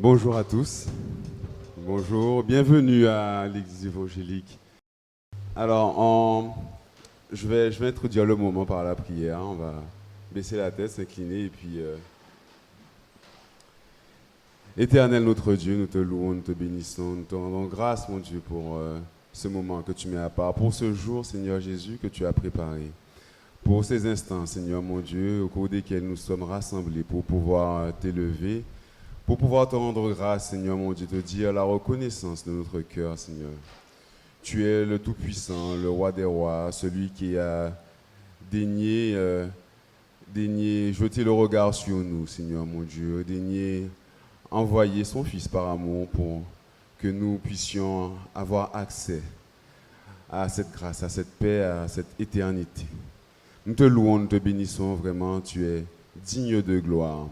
Bonjour à tous. Bonjour, bienvenue à l'Église évangélique. Alors, je vais introduire le moment par la prière. On va baisser la tête, s'incliner et puis... Éternel notre Dieu, nous te louons, nous te bénissons, nous te rendons grâce, mon Dieu, pour ce moment que tu mets à part, pour ce jour, Seigneur Jésus, que tu as préparé, pour ces instants, Seigneur mon Dieu, au cours desquels nous sommes rassemblés pour pouvoir t'élever, pour pouvoir te rendre grâce, Seigneur mon Dieu, te dire la reconnaissance de notre cœur, Seigneur. Tu es le Tout-Puissant, le Roi des Rois, celui qui a daigné jeter le regard sur nous, Seigneur mon Dieu, daigné envoyer son Fils par amour pour que nous puissions avoir accès à cette grâce, à cette paix, à cette éternité. Nous te louons, nous te bénissons vraiment, tu es digne de gloire.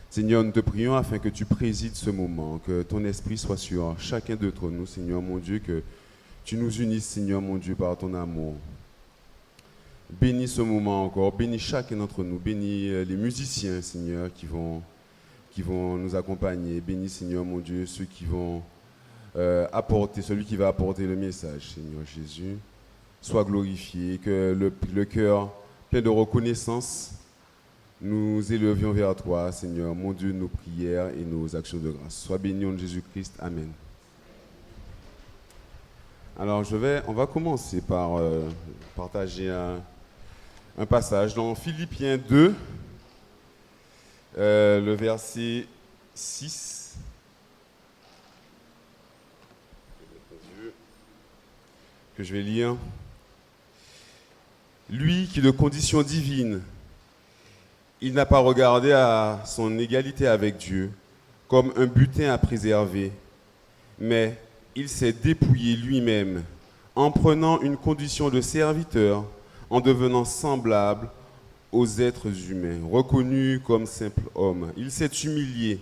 Seigneur, nous te prions afin que tu présides ce moment, que ton esprit soit sur chacun d'entre nous, Seigneur mon Dieu, que tu nous unisses, Seigneur mon Dieu, par ton amour. Bénis ce moment encore, bénis chacun d'entre nous, bénis les musiciens, Seigneur, qui vont nous accompagner. Bénis, Seigneur mon Dieu, ceux qui vont celui qui va apporter le message, Seigneur Jésus. Sois glorifié, que le cœur plein de reconnaissance, nous élevions vers toi, Seigneur, mon Dieu, nos prières et nos actions de grâce. Sois béni en Jésus-Christ. Amen. Alors, on va commencer par partager un passage dans Philippiens 2, le verset 6. Que je vais lire. Lui qui de condition divine, il n'a pas regardé à son égalité avec Dieu comme un butin à préserver, mais il s'est dépouillé lui-même en prenant une condition de serviteur, en devenant semblable aux êtres humains, reconnu comme simple homme. Il s'est humilié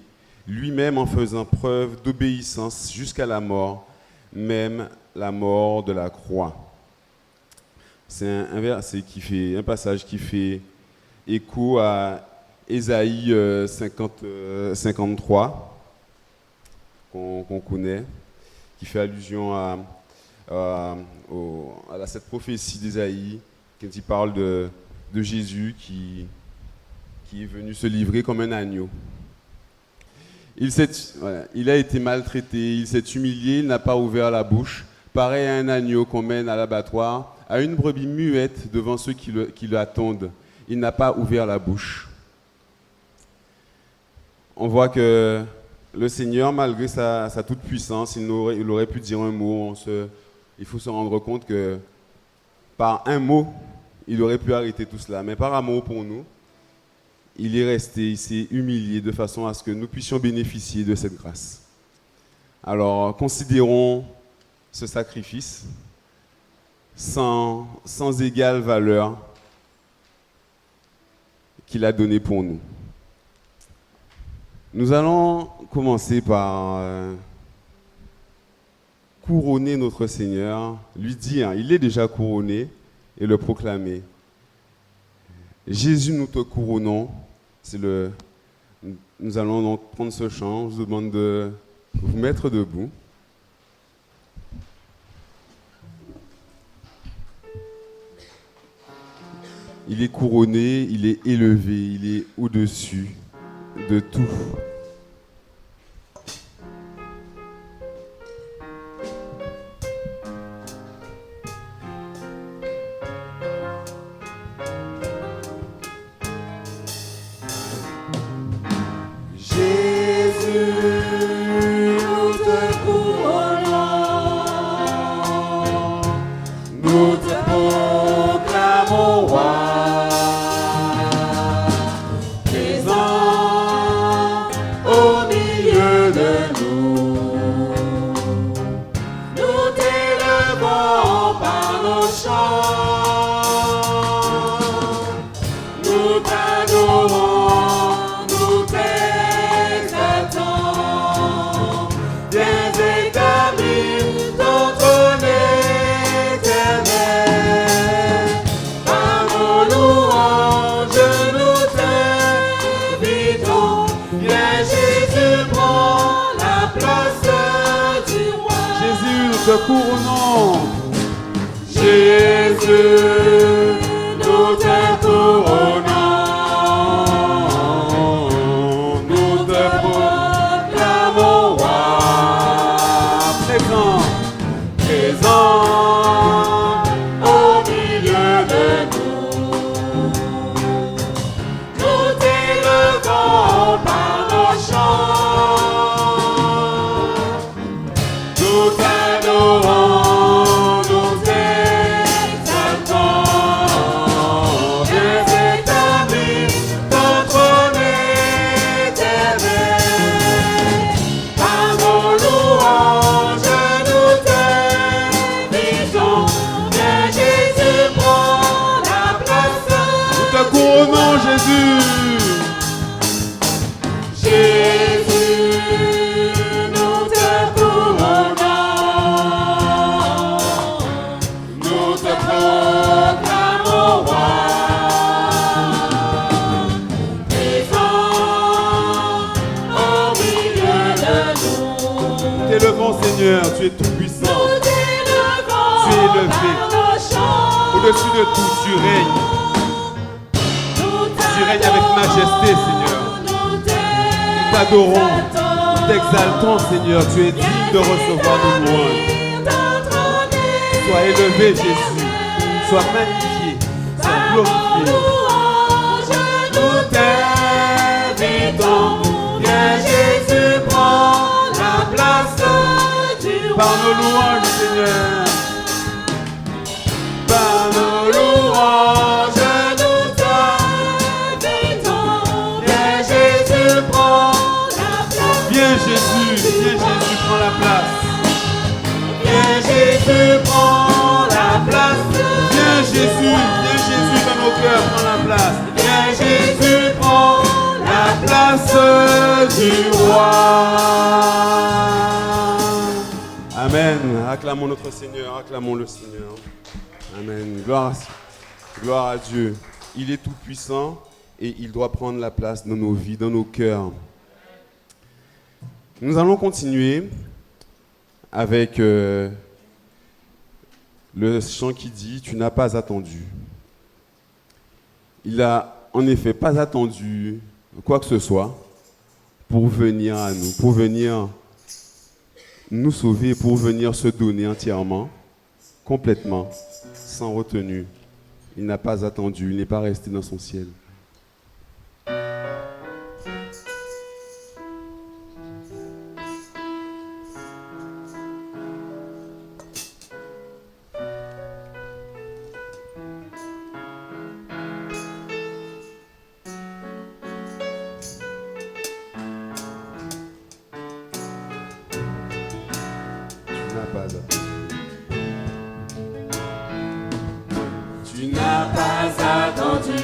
lui-même en faisant preuve d'obéissance jusqu'à la mort, même la mort de la croix. C'est un passage qui fait écho à Ésaïe 53, qu'on connaît, qui fait allusion à cette prophétie d'Ésaïe, quand il parle de Jésus qui est venu se livrer comme un agneau. Il a été maltraité, il s'est humilié, il n'a pas ouvert la bouche, pareil à un agneau qu'on mène à l'abattoir, à une brebis muette devant ceux qui l'attendent. Il n'a pas ouvert la bouche. On voit que le Seigneur, malgré sa toute-puissance, il aurait pu dire un mot. Il faut se rendre compte que par un mot, il aurait pu arrêter tout cela. Mais par amour pour nous, il est resté, il s'est humilié de façon à ce que nous puissions bénéficier de cette grâce. Alors, considérons ce sacrifice sans égale valeur qu'il a donné pour nous. Nous allons commencer par couronner notre Seigneur, lui dire, il est déjà couronné, et le proclamer. Jésus, nous te couronnons. Nous allons donc prendre ce chant. Je vous demande de vous mettre debout. Il est couronné, il est élevé, il est au-dessus de tout. Nous t'adorons, nous t'exaltons. te couronnons. Jésus, nous te couronnons. Nous te proclamons roi. Présent, Présent au milieu de nous. Nous t'élevons par nos chants. Nous t'adorons, nous exaltons. Viens établir ton trône éternel. Par nos louanges, nous t'invitons. Viens Jésus, prends la place. nous te couronnons, Jésus. Jésus, nous te couronnons. Nous te proclamons roi. Présent au milieu de nous. T'élevons, Seigneur, tu es tout puissant. Nous t'élevons Tu es élevé. par nos chants. Au-dessus de tout, tu règnes. Nous Tu règnes avec majesté, Seigneur. nous Nous t'adorons, nous t'exaltons, Seigneur. Tu es digne de recevoir nos louanges. Sois élevé, Jésus. Sois magnifié. Sois glorifié. Nous t'invitons. Viens Jésus, prends la place du roi. Par nos louanges, Seigneur. Par nos louanges, nous t'invitons. Viens Jésus, prends la place. Viens, Jésus. Viens, Jésus, prends la place. Viens Jésus, prends la place. Viens, Jésus. Viens, Jésus, dans nos cœurs, prends la place. Viens Jésus, prends la place du roi. Amen. Acclamons notre Seigneur. Acclamons le Seigneur. Amen. Gloire à Dieu. Il est tout puissant et il doit prendre la place dans nos vies, dans nos cœurs. Nous allons continuer avec le chant qui dit « Tu n'as pas attendu ». Il n'a en effet pas attendu quoi que ce soit pour venir à nous, pour venir nous sauver, pour venir se donner entièrement, complètement, sans retenue. Il n'a pas attendu, il n'est pas resté dans son ciel. Tu n'as pas attendu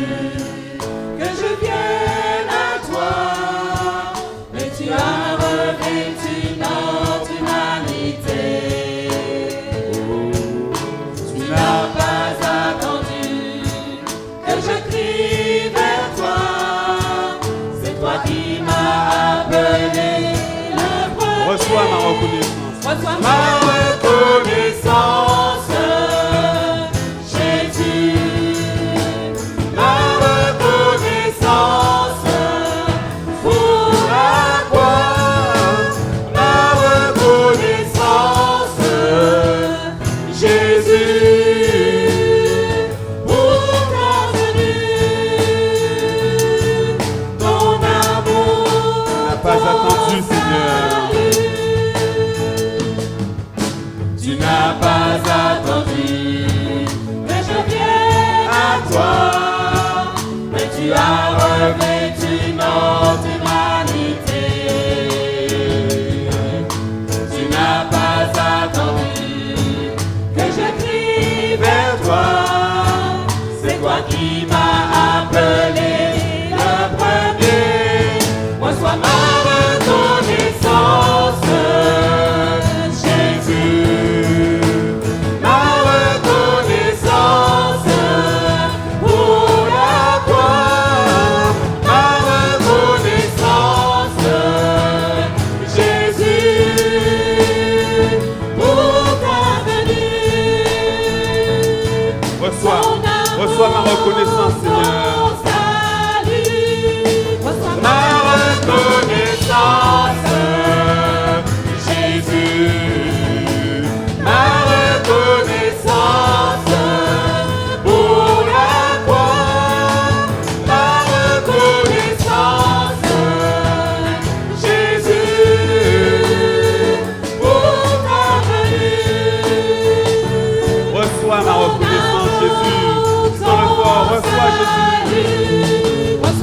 que je vienne à toi, mais tu as revêtu notre humanité. Tu n'as pas attendu que je crie vers toi, c'est toi qui m'as appelé le premier. Reçois ma reconnaissance. Reçois ma reconnaissance.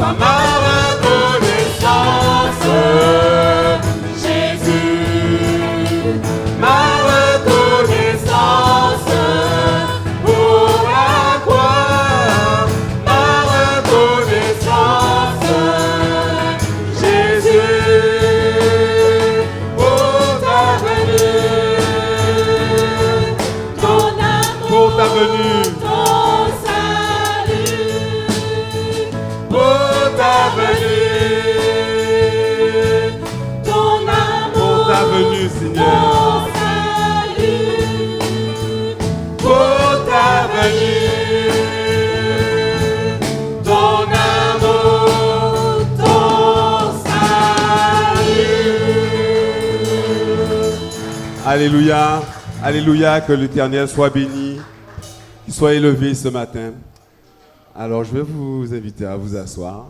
sois ma reconnaissance. Jésus, ma reconnaissance. Pour la gloire, ma reconnaissance. Jésus, pour ta venue, ton amour, Pour ta venue, ton salut, pour ta venue, ton amour, pour ta venue, Seigneur. ton salut, pour ta venue, ton amour, ton salut. Alléluia, alléluia, que l'Éternel soit béni, qu'il soit élevé ce matin. Alors je vais vous inviter à vous asseoir.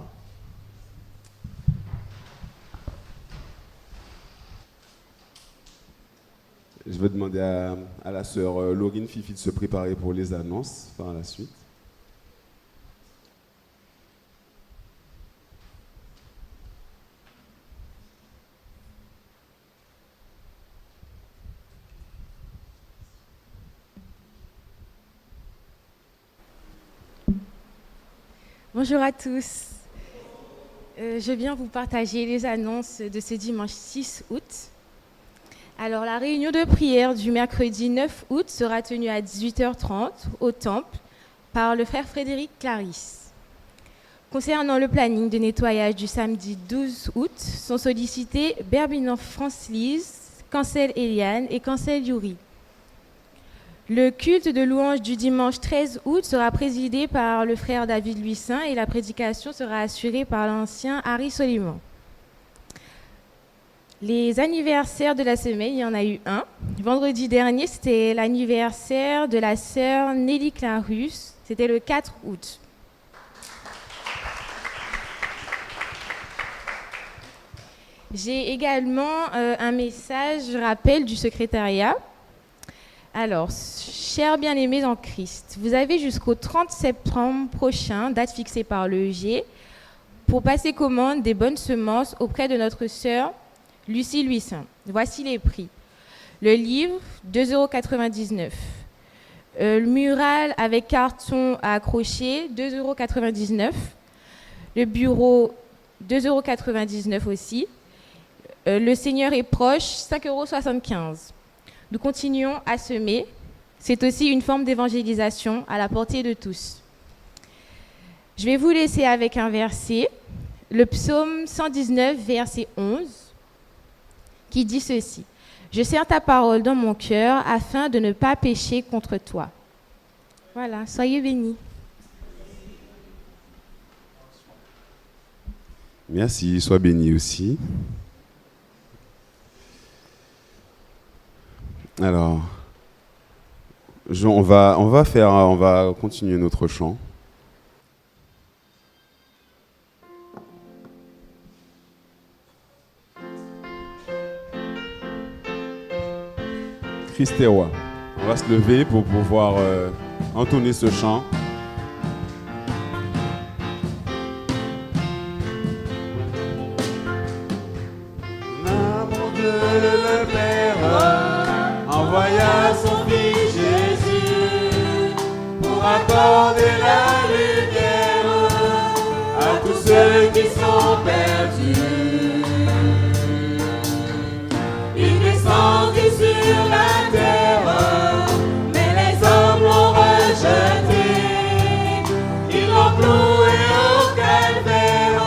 Je vais demander à la sœur Laurine Fifi de se préparer pour les annonces par la suite. Bonjour à tous. Je viens vous partager les annonces de ce dimanche 6 août. Alors, la réunion de prière du mercredi 9 août sera tenue à 18h30 au Temple par le frère Frédéric Clarisse. Concernant le planning de nettoyage du samedi 12 août, sont sollicités Berbinov France-Lise, Cancel Eliane et Cancel Yuri. Le culte de louange du dimanche 13 août sera présidé par le frère David Luissin et la prédication sera assurée par l'ancien Harry Soliman. Les anniversaires de la semaine, il y en a eu un. Vendredi dernier, c'était l'anniversaire de la sœur Nelly Clarus. C'était le 4 août. J'ai également un message rappel du secrétariat. Alors, chers bien-aimés en Christ, vous avez jusqu'au 30 septembre prochain, date fixée par l'EEG, pour passer commande des bonnes semences auprès de notre sœur Lucie Luissin. Voici les prix. Le livre, 2,99 €. Le mural avec carton à accrocher, 2,99 €. Le bureau, 2,99 € aussi. Le Seigneur est proche, 5,75 €. Nous continuons à semer. C'est aussi une forme d'évangélisation à la portée de tous. Je vais vous laisser avec un verset, le psaume 119, verset 11, qui dit ceci. « Je serre ta parole dans mon cœur afin de ne pas pécher contre toi. » Voilà, soyez bénis. Merci, sois béni aussi. Alors, on va continuer notre chant. Christ est roi. On va se lever pour pouvoir entonner ce chant. L'amour de le Père envoya son Fils Jésus pour accorder la lumière à tous ceux qui sont perdus. Il descendit sur la terre, mais les hommes l'ont rejeté. Ils l'ont cloué au calvaire,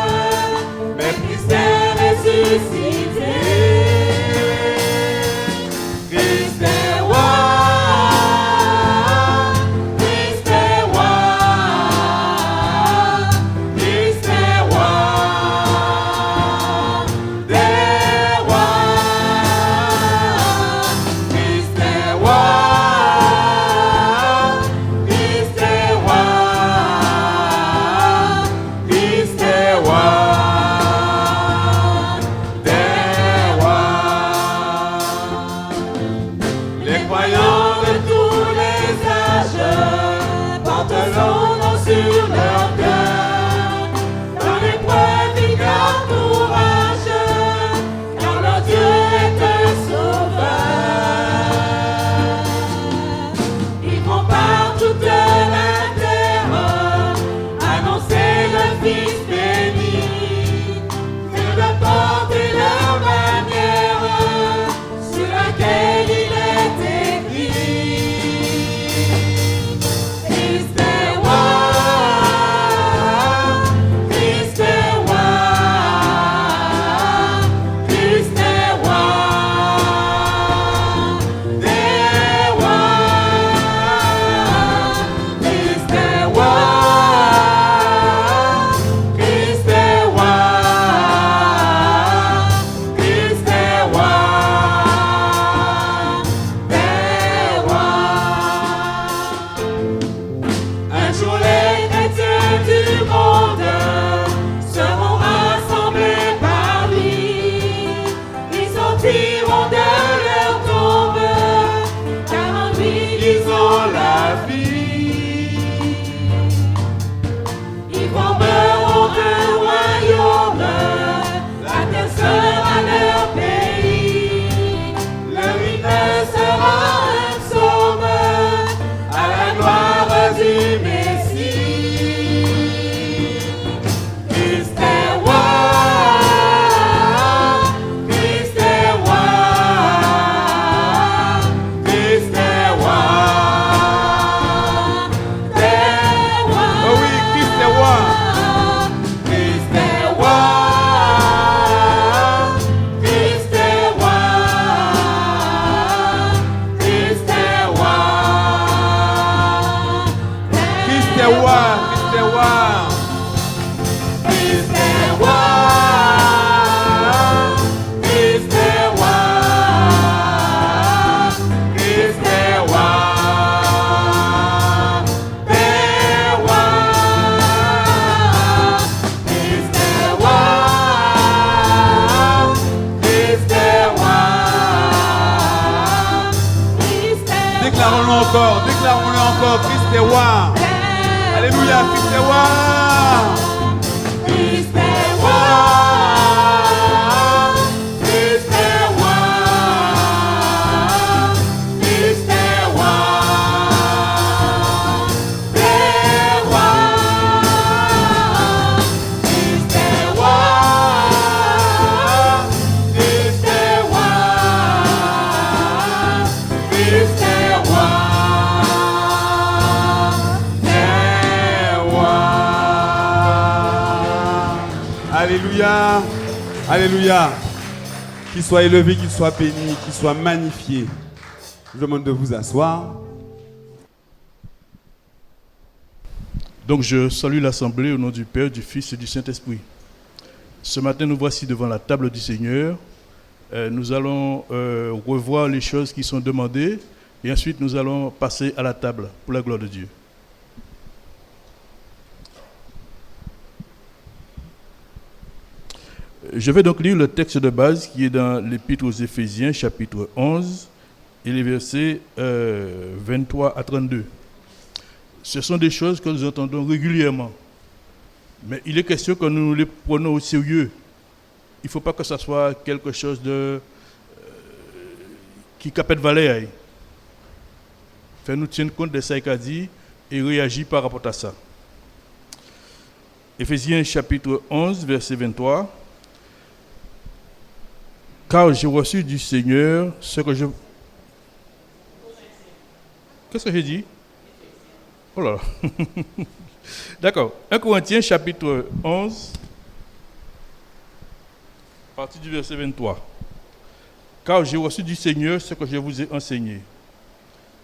mais Christ est ressuscité. Christ est roi, Christ est roi, Christ est roi des rois. sortiront de leur tombe, car en lui ils ont la vie. Ils formeront un royaume, la terre sera leur pays. Leur hymne sera un psaume à la gloire du Messie. Christ est roi, Christ est roi, Christ est roi, Oh oui, Christ est roi. Christ est roi, Christ est roi, Christ est roi, Christ est roi. Christ est roi. Christ est roi, Christ est roi, Christ est roi, Père roi, Christ est roi, Christ est roi, Christ est roi. Déclarons-le encore. Déclarons-le encore. Christ est roi. Alléluia. Christ est roi. Christ est roi, Christ est roi, Christ est roi, Père roi, Christ est roi, Christ est roi, Christ est roi, Alléluia. Alléluia. Qu'il soit élevé, qu'il soit béni, qu'il soit magnifié. Je vous demande de vous asseoir. Donc je salue l'Assemblée au nom du Père, du Fils et du Saint-Esprit. Ce matin, nous voici devant la table du Seigneur. Nous allons revoir les choses qui sont demandées et ensuite nous allons passer à la table pour la gloire de Dieu. Je vais donc lire le texte de base qui est dans l'Épître aux Éphésiens, chapitre 11, et les versets 23 à 32. Ce sont des choses que nous entendons régulièrement, mais il est question que nous les prenons au sérieux. Il ne faut pas que ce soit quelque chose de qui capette valet. Fais-nous tenir compte de ça qu'a dit et réagir par rapport à ça. Éphésiens chapitre 11, verset 23. Car j'ai reçu du Seigneur ce que je... Qu'est-ce que j'ai dit? Oh là là. D'accord. 1 Corinthiens chapitre 11, partie du verset 23. Car j'ai reçu du Seigneur ce que je vous ai enseigné.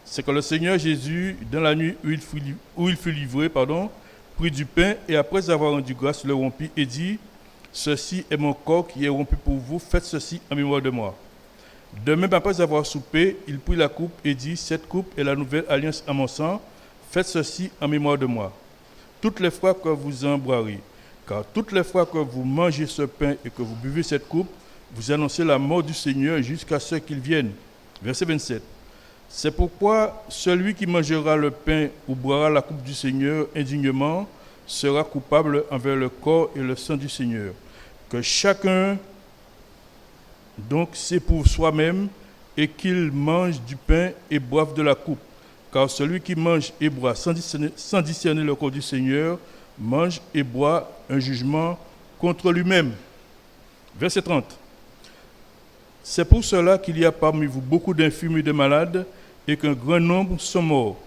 C'est que le Seigneur Jésus, dans la nuit où il fut livré, prit du pain et après avoir rendu grâce, le rompit et dit: ceci est mon corps qui est rompu pour vous, faites ceci en mémoire de moi. De même, après avoir soupé, il prit la coupe et dit: cette coupe est la nouvelle alliance à mon sang, faites ceci en mémoire de moi. Toutes les fois que vous en boirez, car toutes les fois que vous mangez ce pain et que vous buvez cette coupe, vous annoncez la mort du Seigneur jusqu'à ce qu'il vienne. Verset 27. C'est pourquoi celui qui mangera le pain ou boira la coupe du Seigneur indignement sera coupable envers le corps et le sang du Seigneur. Que chacun donc s'éprouve soi-même et qu'il mange du pain et boive de la coupe. Car celui qui mange et boit sans discerner le corps du Seigneur mange et boit un jugement contre lui-même. Verset 30. C'est pour cela qu'il y a parmi vous beaucoup d'infirmes et de malades et qu'un grand nombre sont morts.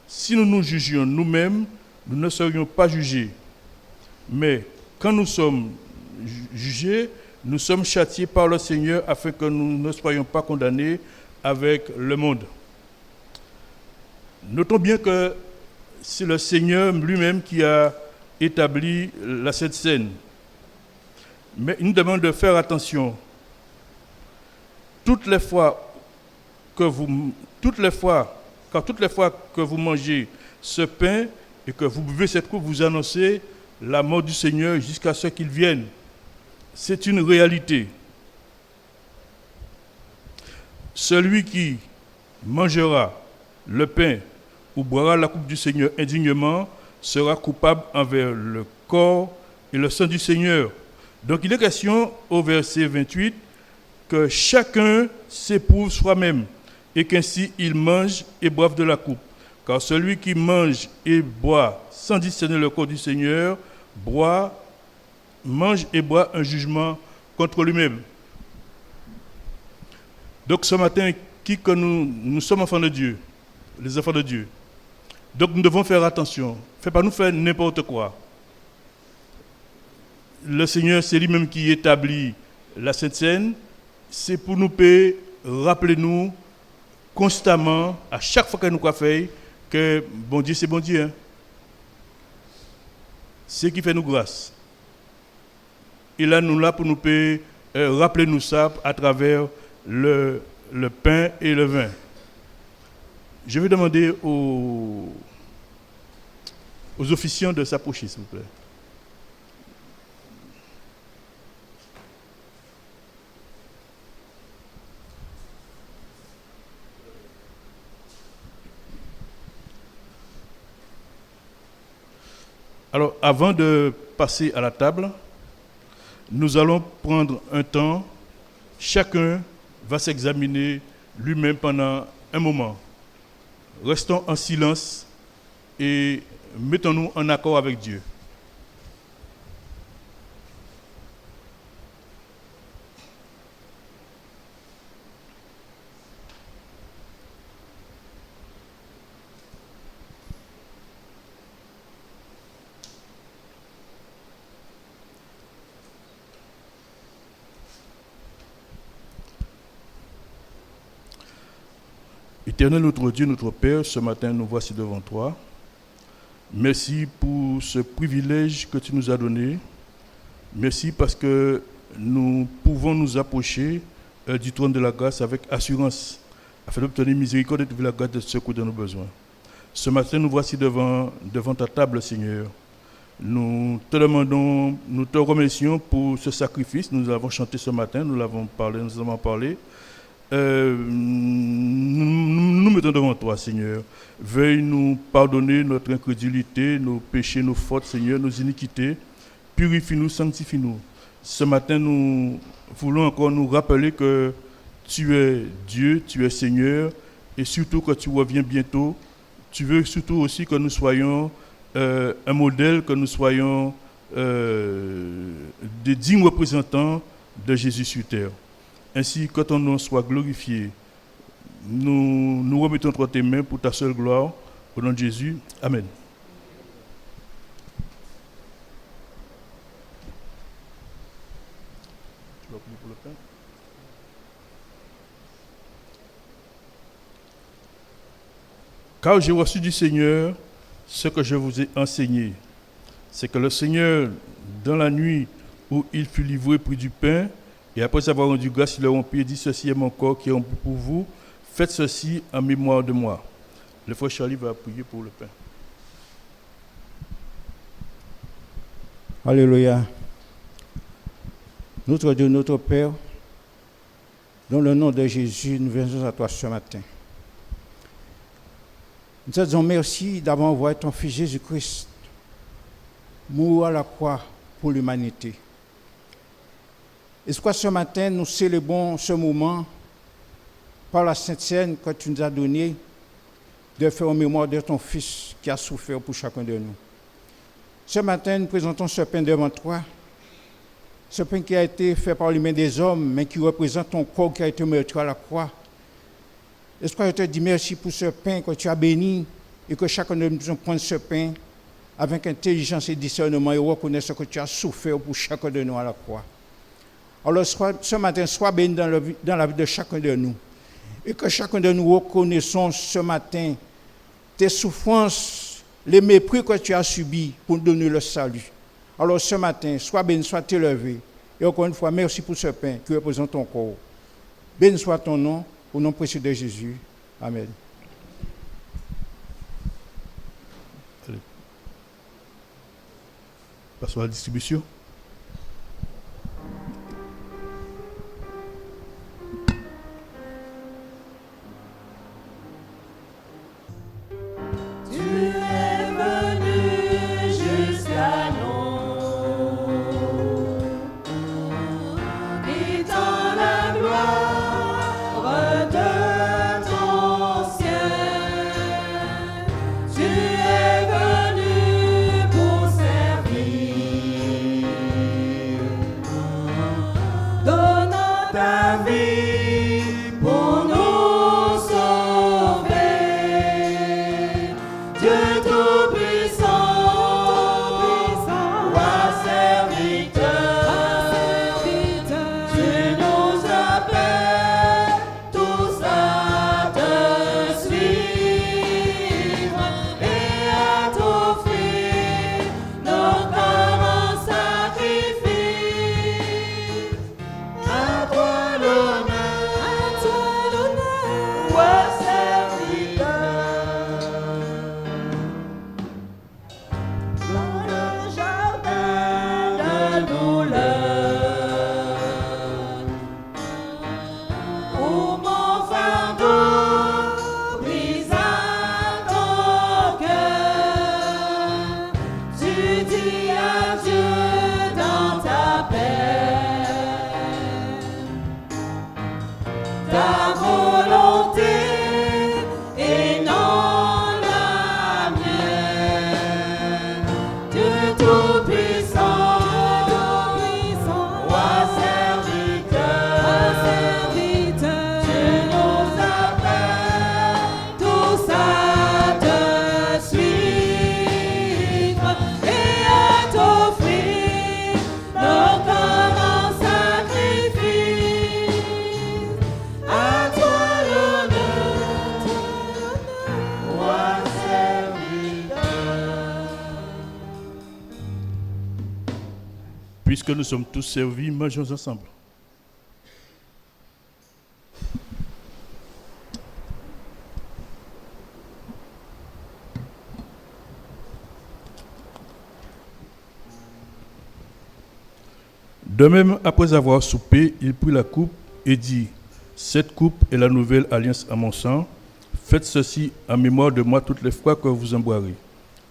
Si nous nous jugions nous-mêmes, nous ne serions pas jugés. Mais quand nous sommes jugés, nous sommes châtiés par le Seigneur afin que nous ne soyons pas condamnés avec le monde. Notons bien que c'est le Seigneur lui-même qui a établi la Sainte Seine. Mais il nous demande de faire attention. Toutes les fois que vous mangez ce pain et que vous buvez cette coupe, vous annoncez la mort du Seigneur jusqu'à ce qu'il vienne. C'est une réalité. Celui qui mangera le pain ou boira la coupe du Seigneur indignement sera coupable envers le corps et le sang du Seigneur. Donc il est question au verset 28 que chacun s'éprouve soi-même et qu'ainsi il mange et boive de la coupe. Car celui qui mange et boit sans discerner le corps du Seigneur, mange et boit un jugement contre lui-même. Donc ce matin, qui que nous sommes enfants de Dieu, les enfants de Dieu. Donc nous devons faire attention. Fais pas nous faire n'importe quoi. Le Seigneur, c'est lui-même qui établit la Sainte Seine. C'est pour nous payer, rappelez-nous constamment, à chaque fois que nous faisons, que bon Dieu, c'est bon Dieu. Hein? C'est qui fait nous grâce. Et là, nous là pour nous payer, rappelez-nous ça à travers le pain et le vin. Je vais demander aux officiants de s'approcher, s'il vous plaît. Alors, avant de passer à la table, nous allons prendre un temps. Chacun va s'examiner lui-même pendant un moment. Restons en silence et mettons-nous en accord avec Dieu. Éternel notre Dieu, notre Père, ce matin nous voici devant toi. Merci pour ce privilège que tu nous as donné. Merci parce que nous pouvons nous approcher du trône de la grâce avec assurance, afin d'obtenir miséricorde et de la grâce de secours de nos besoins. Ce matin, nous voici devant ta table, Seigneur. Nous te demandons, nous te remercions pour ce sacrifice. Nous l'avons chanté ce matin, nous avons parlé. Nous mettons devant toi, Seigneur. Veuille nous pardonner notre incrédulité, nos péchés, nos fautes, Seigneur, nos iniquités. Purifie-nous, sanctifie-nous. Ce matin, nous voulons encore nous rappeler que tu es Dieu, tu es Seigneur, et surtout que tu reviens bientôt. Tu veux surtout aussi que nous soyons un modèle, que nous soyons des dignes représentants de Jésus sur terre. Ainsi que ton nom soit glorifié. Nous nous remettons entre tes mains pour ta seule gloire. Au nom de Jésus. Amen. Tu vas prier pour le pain? Car j'ai reçu du Seigneur ce que je vous ai enseigné. C'est que le Seigneur, dans la nuit où il fut livré, prit du pain, et après avoir rendu grâce, il leur rompit et dit, ceci est mon corps qui est rompu pour vous. Faites ceci en mémoire de moi. Le frère Charlie va prier pour le pain. Alléluia. Notre Dieu, notre Père, dans le nom de Jésus, nous venons à toi ce matin. Nous te disons merci d'avoir envoyé ton Fils Jésus-Christ mourir à la croix pour l'humanité. Et ce ce matin, nous célébrons ce moment par la Sainte Seine que tu nous as donné de faire en mémoire de ton Fils qui a souffert pour chacun de nous. Ce matin, nous présentons ce pain devant toi, ce pain qui a été fait par les mains des hommes, mais qui représente ton corps qui a été meurtri à la croix. Et ce que je te dis merci pour ce pain que tu as béni et que chacun de nous prenne ce pain avec intelligence et discernement et reconnaisse ce que tu as souffert pour chacun de nous à la croix. Alors ce matin, sois béni dans la vie de chacun de nous. Et que chacun de nous reconnaissons ce matin tes souffrances, les mépris que tu as subis pour nous donner le salut. Alors ce matin, sois béni, sois élevé. Et encore une fois, merci pour ce pain qui représente ton corps. Béni soit ton nom, au nom précieux de Jésus. Amen. Allez. Passons à la distribution. ta volonté et non la mienne. Dieu Tout-Puissant, roi serviteur, Dieu nous appelle tous à te suivre et à t'offrir nos corps en sacrifice. À toi l'honneur, roi serviteur. Puisque nous sommes tous servis, mangeons ensemble. De même, après avoir soupé, il prit la coupe et dit, « Cette coupe est la nouvelle alliance à mon sang. Faites ceci en mémoire de moi toutes les fois que vous en boirez. »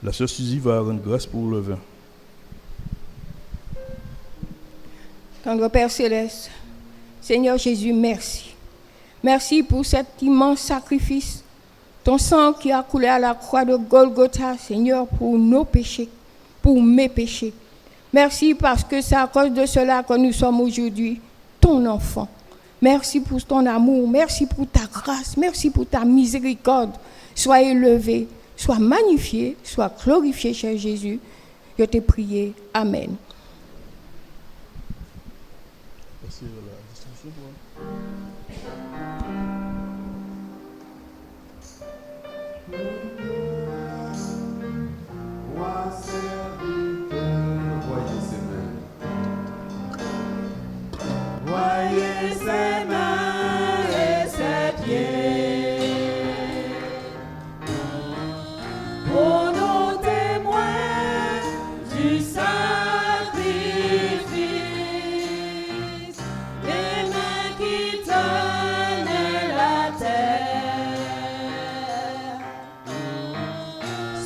La sœur Suzy va rendre grâce pour le vin. Tendre Père Céleste, Seigneur Jésus, merci. Merci pour cet immense sacrifice. Ton sang qui a coulé à la croix de Golgotha, Seigneur, pour nos péchés, pour mes péchés. Merci parce que c'est à cause de cela que nous sommes aujourd'hui ton enfant. Merci pour ton amour, merci pour ta grâce, merci pour ta miséricorde. Sois élevé, sois magnifié, sois glorifié, cher Jésus. Je t'ai prié. Amen. Roi serviteur, voyez ses mains. Voyez ses mains et ses pieds. Pour nos témoins du sacrifice, les mains qui tenaient la terre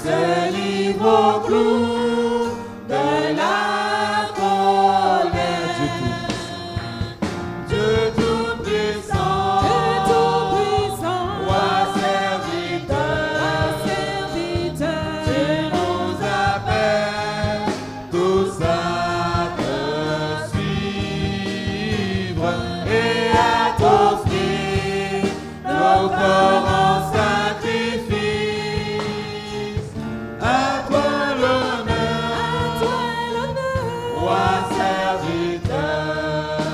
se livrent au clou de la colère. Dieu Tout-Puissant, roi serviteur, Dieu nous appelle tous à te suivre et à t'offrir nos corps en sacrifice. À toi l'honneur, roi serviteur.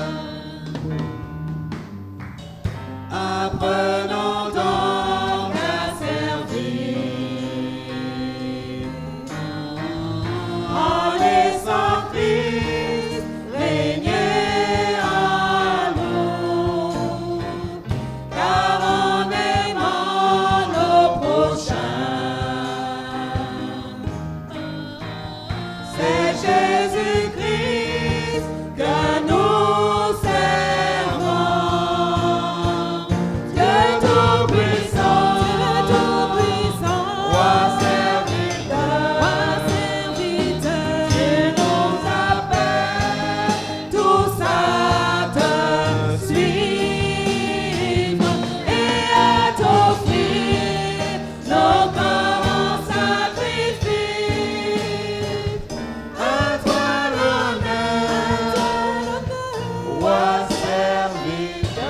Apprenons donc à servir en laissant Christ régner en nous, car en aimant nos prochains, c'est Jésus-Christ que nous servons. Dieu Tout-Puissant, roi serviteur, Dieu nous appelle tous à te suivre et à t'offrir nos corps en sacrifice. À toi l'honneur, roi serviteur.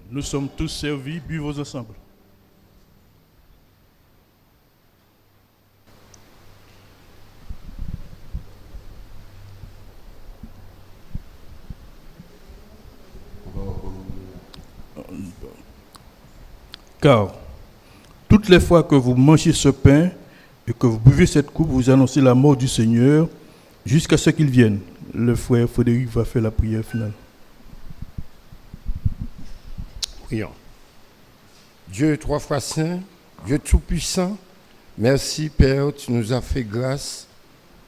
Nous sommes tous servis, buvons ensemble. Car toutes les fois que vous mangez ce pain et que vous buvez cette coupe, vous annoncez la mort du Seigneur jusqu'à ce qu'il vienne. Le frère Frédéric va faire la prière finale. Prions. Dieu trois fois saint, Dieu tout-puissant, merci Père, tu nous as fait grâce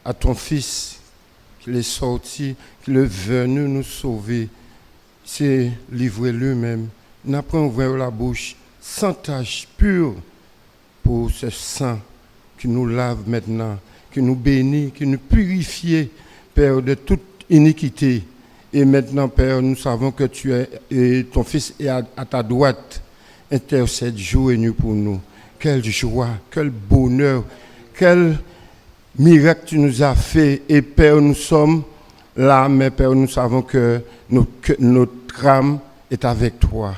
à ton Fils, qu'il est sorti, qu'il est venu nous sauver, s'est livré lui-même, n'a pas ouvert la bouche, sans tache, pure, pour ce sang qui nous lave maintenant, qui nous bénit, qui nous purifie, Père, de toute iniquité. Et maintenant, Père, nous savons que tu es, et ton Fils est à ta droite, intercède jour et nuit pour nous. Quelle joie, quel bonheur, quel miracle tu nous as fait. Et Père, nous sommes là, mais Père, nous savons que notre âme est avec toi.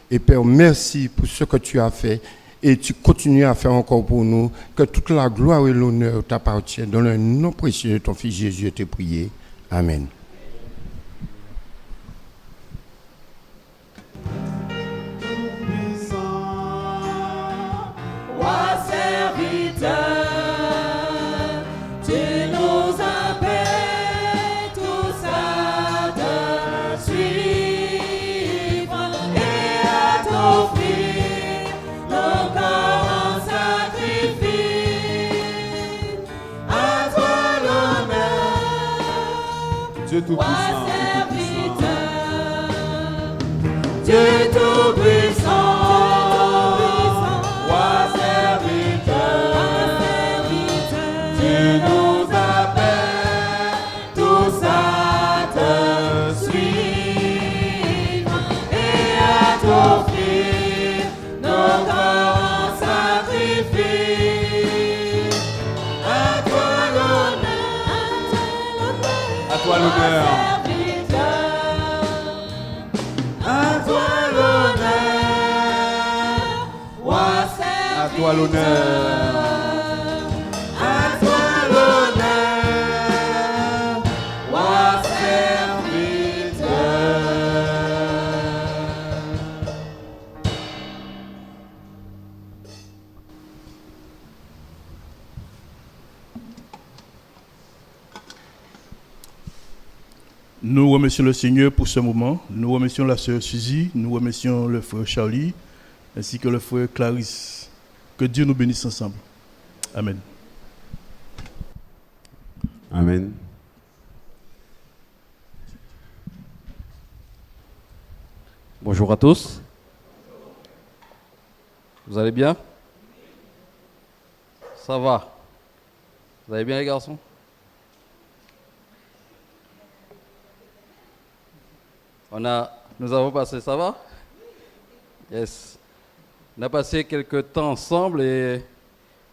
Et Père, merci pour ce que tu as fait. Et tu continues à faire encore pour nous. Que toute la gloire et l'honneur t'appartiennent. Dans le nom précieux de ton Fils Jésus, je t'ai prié. Amen. Roi serviteur, tu nous appelles tous à te suivre et à t'offrir nos corps en sacrifice. À toi l'honneur, Dieu roi Tout-Puissant, serviteur, Dieu tout-puissant. Roi serviteur, tu nous appelles tous à te suivre et à t'offrir nos corps en sacrifice. À toi l'honneur, à toi l'honneur. à toi l'honneur, roi À toi l'honneur. à toi l'honneur, roi serviteur. Nous remercions le Seigneur pour ce moment. Nous remercions la sœur Suzy, nous remercions le frère Charlie, ainsi que le frère Clarisse. Que Dieu nous bénisse ensemble. Amen. Amen. Bonjour à tous. Vous allez bien? Ça va? Vous allez bien les garçons? Nous avons passé, ça va? Yes. On a passé quelques temps ensemble et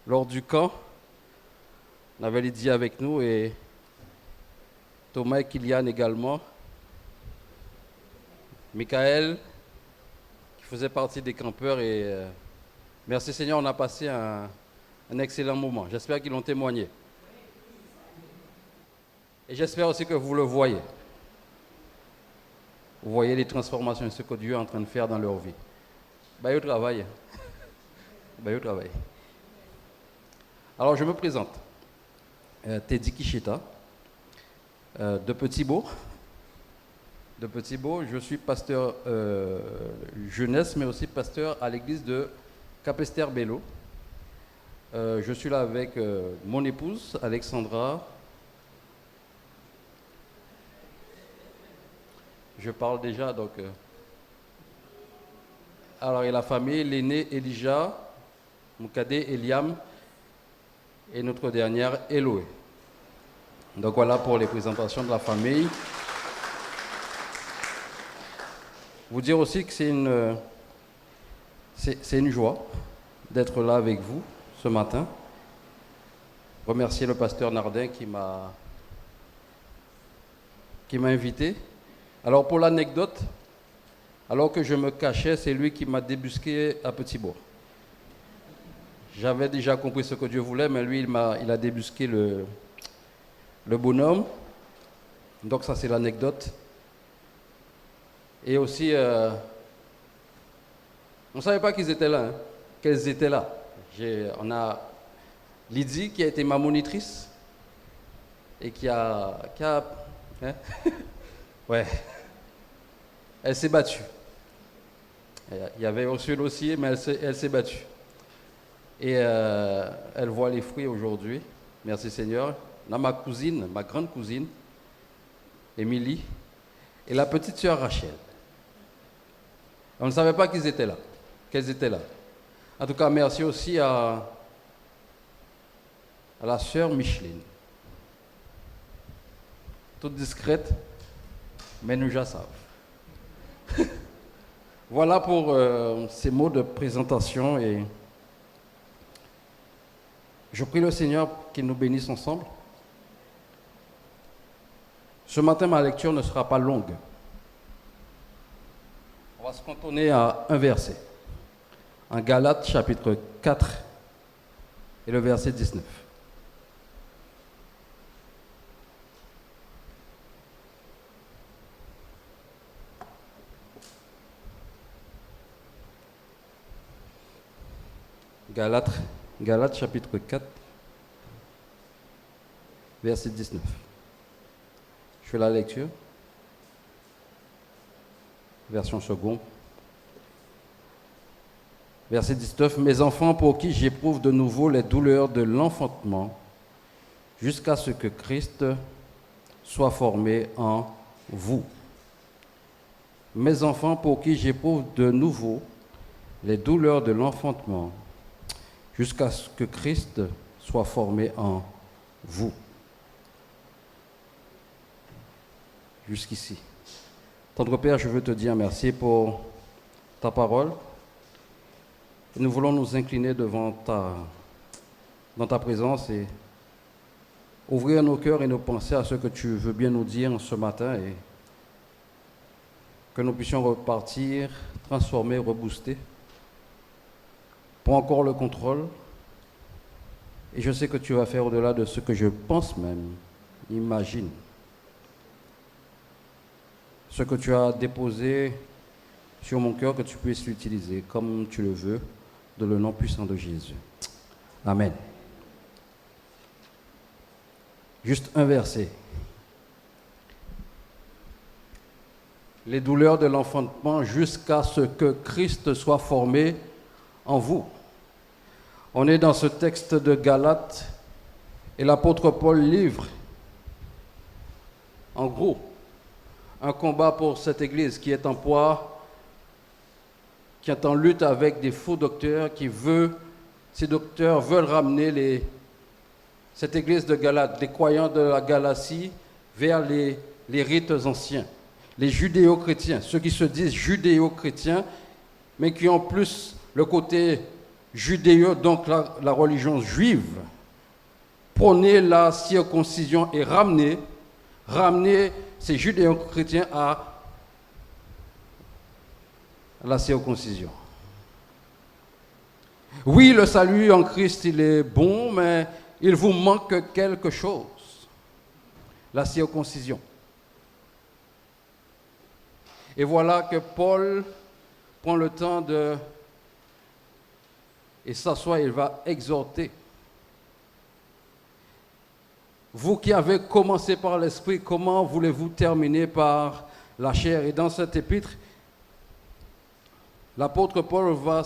lors du camp, on avait Lydie avec nous et Thomas et Kylian également. Michael, qui faisait partie des campeurs et merci Seigneur, on a passé un excellent moment. J'espère qu'ils l'ont témoigné. Et j'espère aussi que vous le voyez. Vous voyez les transformations, ce que Dieu est en train de faire dans leur vie. Bah, au travail. Bah, au travail. Alors, je me présente. Teddy Kishita, de Petit-Beau. De Petit-Beau, je suis pasteur jeunesse, mais aussi pasteur à l'église de Capesterre-Bello. Je suis là avec mon épouse, Alexandra. Je parle déjà, donc... Alors, et la famille, l'aîné Elijah, mon cadet Eliam, et notre dernière Eloé. Donc voilà pour les présentations de la famille. Vous dire aussi que c'est une joie d'être là avec vous ce matin. Remercier le pasteur Nardin qui m'a invité. Alors pour l'anecdote, alors que je me cachais, c'est lui qui m'a débusqué à Petit-Bois. J'avais déjà compris ce que Dieu voulait, mais lui, il a débusqué le bonhomme. Donc ça, c'est l'anecdote. Et aussi, on ne savait pas qu'ils étaient là, qu'elles étaient là. On a Lydie qui a été ma monitrice et qui a hein? Ouais, elle s'est battue. Il y avait aussi le dossier, mais elle s'est battue. Et elle voit les fruits aujourd'hui. Merci Seigneur. On a ma cousine, ma grande cousine, Émilie, et la petite sœur Rachel. On ne savait pas qu'elles étaient là. En tout cas, merci aussi à la sœur Micheline. Toute discrète, mais nous já savent. Voilà pour ces mots de présentation et je prie le Seigneur qu'il nous bénisse ensemble. Ce matin, ma lecture ne sera pas longue. On va se cantonner à un verset. En Galates chapitre 4 et le verset 19. Galates chapitre 4, verset 19. Je fais la lecture. Version seconde. Verset 19. Mes enfants, pour qui j'éprouve de nouveau les douleurs de l'enfantement, jusqu'à ce que Christ soit formé en vous. Mes enfants, pour qui j'éprouve de nouveau les douleurs de l'enfantement, jusqu'à ce que Christ soit formé en vous. Jusqu'ici. Tendre Père, je veux te dire merci pour ta parole. Nous voulons nous incliner dans ta présence et ouvrir nos cœurs et nos pensées à ce que tu veux bien nous dire ce matin et que nous puissions repartir, transformer, rebooster. Prends encore le contrôle. Et je sais que tu vas faire au-delà de ce que je pense même, imagine. Ce que tu as déposé sur mon cœur, que tu puisses l'utiliser comme tu le veux, dans le nom puissant de Jésus. Amen. Juste un verset. Les douleurs de l'enfantement jusqu'à ce que Christ soit formé en vous. On est dans ce texte de Galates et l'apôtre Paul livre, en gros, un combat pour cette église qui est en proie, qui est en lutte avec des faux docteurs, ces docteurs veulent ramener cette église de Galates, les croyants de la Galatie, vers les rites anciens, les judéo-chrétiens, ceux qui se disent judéo-chrétiens, mais qui ont plus le côté judéo, donc la religion juive, prôner la circoncision et ramener ces judéo-chrétiens à la circoncision. Oui, le salut en Christ, il est bon, mais il vous manque quelque chose, la circoncision. Et voilà que Paul prend le temps et s'assoit, il va exhorter. Vous qui avez commencé par l'esprit, comment voulez-vous terminer par la chair? Et dans cette épître, l'apôtre Paul va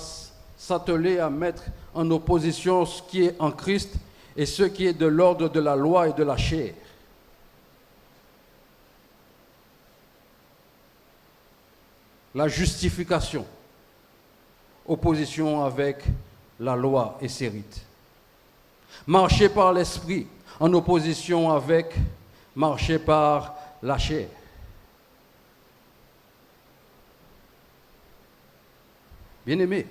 s'atteler à mettre en opposition ce qui est en Christ et ce qui est de l'ordre de la loi et de la chair. La justification, opposition avec la loi et ses rites. Marcher par l'esprit, en opposition avec marcher par la chair. Bien-aimés,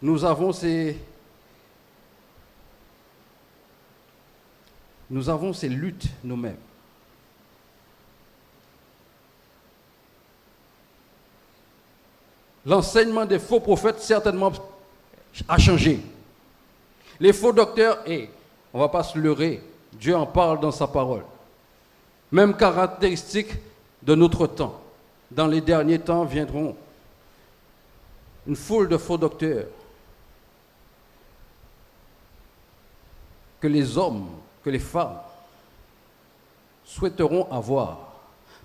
nous avons ces luttes nous-mêmes. L'enseignement des faux prophètes certainement a changé. Les faux docteurs, on ne va pas se leurrer, Dieu en parle dans sa parole. Même caractéristique de notre temps. Dans les derniers temps viendront une foule de faux docteurs que les hommes, que les femmes souhaiteront avoir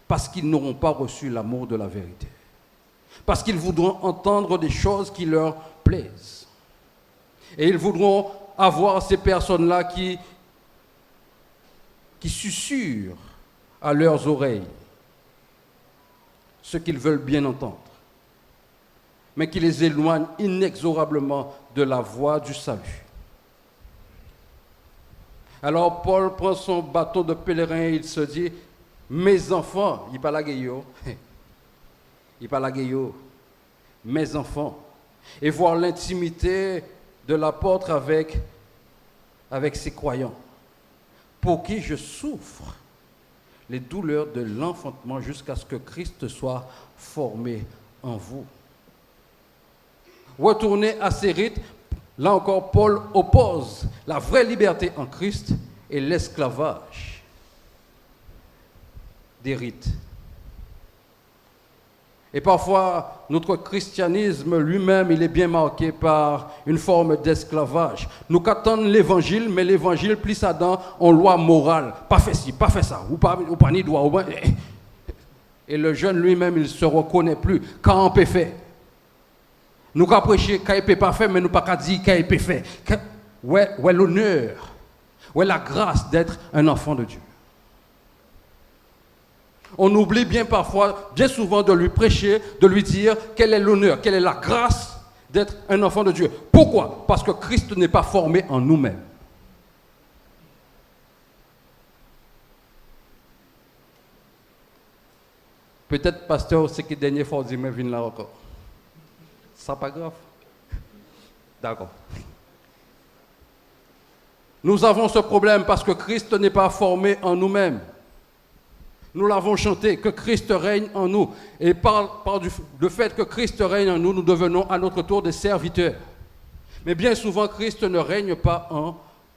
parce qu'ils n'auront pas reçu l'amour de la vérité. Parce qu'ils voudront entendre des choses qui leur plaisent. Et ils voudront avoir ces personnes-là qui susurrent à leurs oreilles ce qu'ils veulent bien entendre, mais qui les éloignent inexorablement de la voie du salut. Alors Paul prend son bâton de pèlerin et il se dit, mes enfants, il parle à Guillaume, il parle à Guillaume, mes enfants, et voir l'intimité de l'apôtre avec ses croyants, pour qui je souffre les douleurs de l'enfantement jusqu'à ce que Christ soit formé en vous. Retourner à ces rites, là encore Paul oppose la vraie liberté en Christ et l'esclavage des rites. Et parfois, notre christianisme lui-même, il est bien marqué par une forme d'esclavage. Nous qu'attendons l'évangile, mais l'évangile plie ça dans en loi morale. Pas fait ci, pas fait ça, ou pas ni droit. Ou pas... Et le jeune lui-même, il ne se reconnaît plus. Quand on peut faire. Nous qu'à prêcher, quand il peut pas faire, mais nous pas qu'à dire quand il peut faire. Ouais, l'honneur, ouais, la grâce d'être un enfant de Dieu. On oublie bien parfois, bien souvent, de lui prêcher, de lui dire quel est l'honneur, quelle est la grâce d'être un enfant de Dieu. Pourquoi? Parce que Christ n'est pas formé en nous-mêmes. Peut-être, pasteur, c'est que dernier fois, dit, mais viens là encore. Ça pas grave. D'accord. Nous avons ce problème parce que Christ n'est pas formé en nous-mêmes. Nous l'avons chanté, que Christ règne en nous. Et par le fait que Christ règne en nous, nous devenons à notre tour des serviteurs. Mais bien souvent, Christ ne règne pas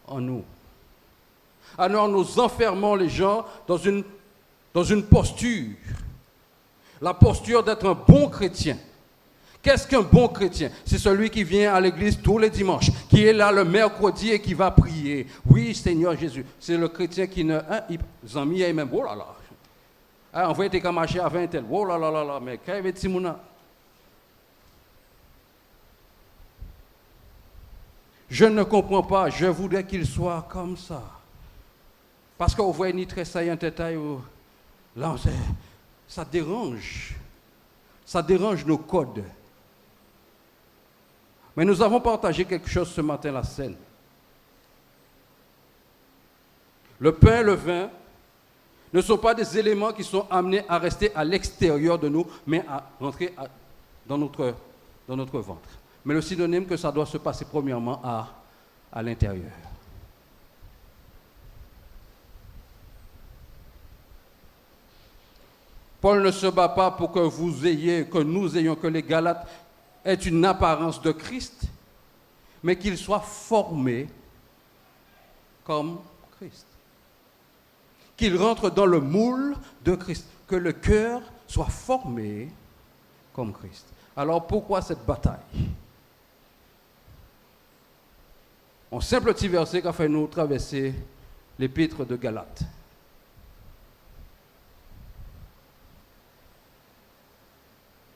en nous. Alors nous enfermons les gens dans une posture. La posture d'être un bon chrétien. Qu'est-ce qu'un bon chrétien? C'est celui qui vient à l'église tous les dimanches, qui est là le mercredi et qui va prier. Oui, Seigneur Jésus. C'est le chrétien qui ne... Ils ont mis même... Oh là là. On va être marcher avec un tel. Oh là là là là. Mais quand il y a Timouna. Je ne comprends pas. Je voudrais qu'il soit comme ça. Parce qu'on voit ni très saillant détail. Là, ça dérange. Ça dérange nos codes. Mais nous avons partagé quelque chose ce matin, la scène. Le pain et le vin ne sont pas des éléments qui sont amenés à rester à l'extérieur de nous, mais à rentrer dans notre ventre. Mais le synonyme que ça doit se passer premièrement à l'intérieur. Paul ne se bat pas pour que nous ayons, que les Galates aient une apparence de Christ, mais qu'ils soient formés comme Christ. Qu'ils rentrent dans le moule de Christ, que le cœur soit formé comme Christ. Alors pourquoi cette bataille? Un simple petit verset qui a fait nous traverser l'épître de Galates.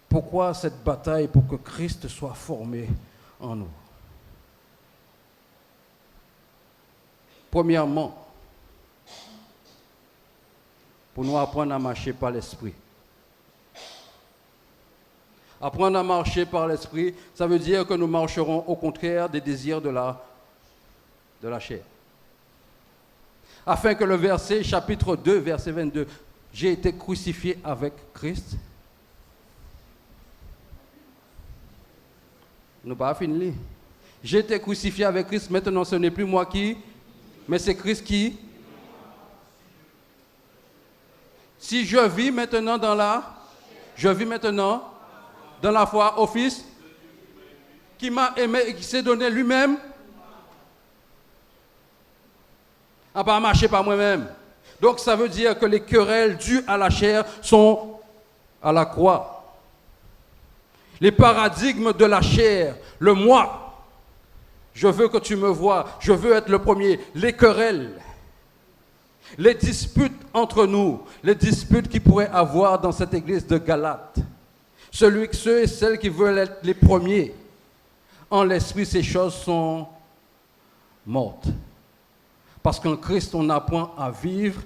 Pourquoi cette bataille pour que Christ soit formé en nous? Premièrement, pour nous apprendre à marcher par l'esprit. Apprendre à marcher par l'esprit, ça veut dire que nous marcherons au contraire des désirs de la chair. Afin que le verset, chapitre 2, verset 22, j'ai été crucifié avec Christ. Nous n'avons pas fini. J'ai été crucifié avec Christ, maintenant ce n'est plus moi qui, mais c'est Christ qui. Si je vis maintenant dans la foi au Fils qui m'a aimé et qui s'est donné lui-même, à pas marcher par moi-même. Donc ça veut dire que les querelles dues à la chair sont à la croix. Les paradigmes de la chair, le moi, je veux que tu me vois, je veux être le premier, les querelles, les disputes entre nous, les disputes qu'il pourrait avoir dans cette église de Galates. Ceux et celles qui veulent être les premiers, en l'esprit, ces choses sont mortes. Parce qu'en Christ, on apprend à vivre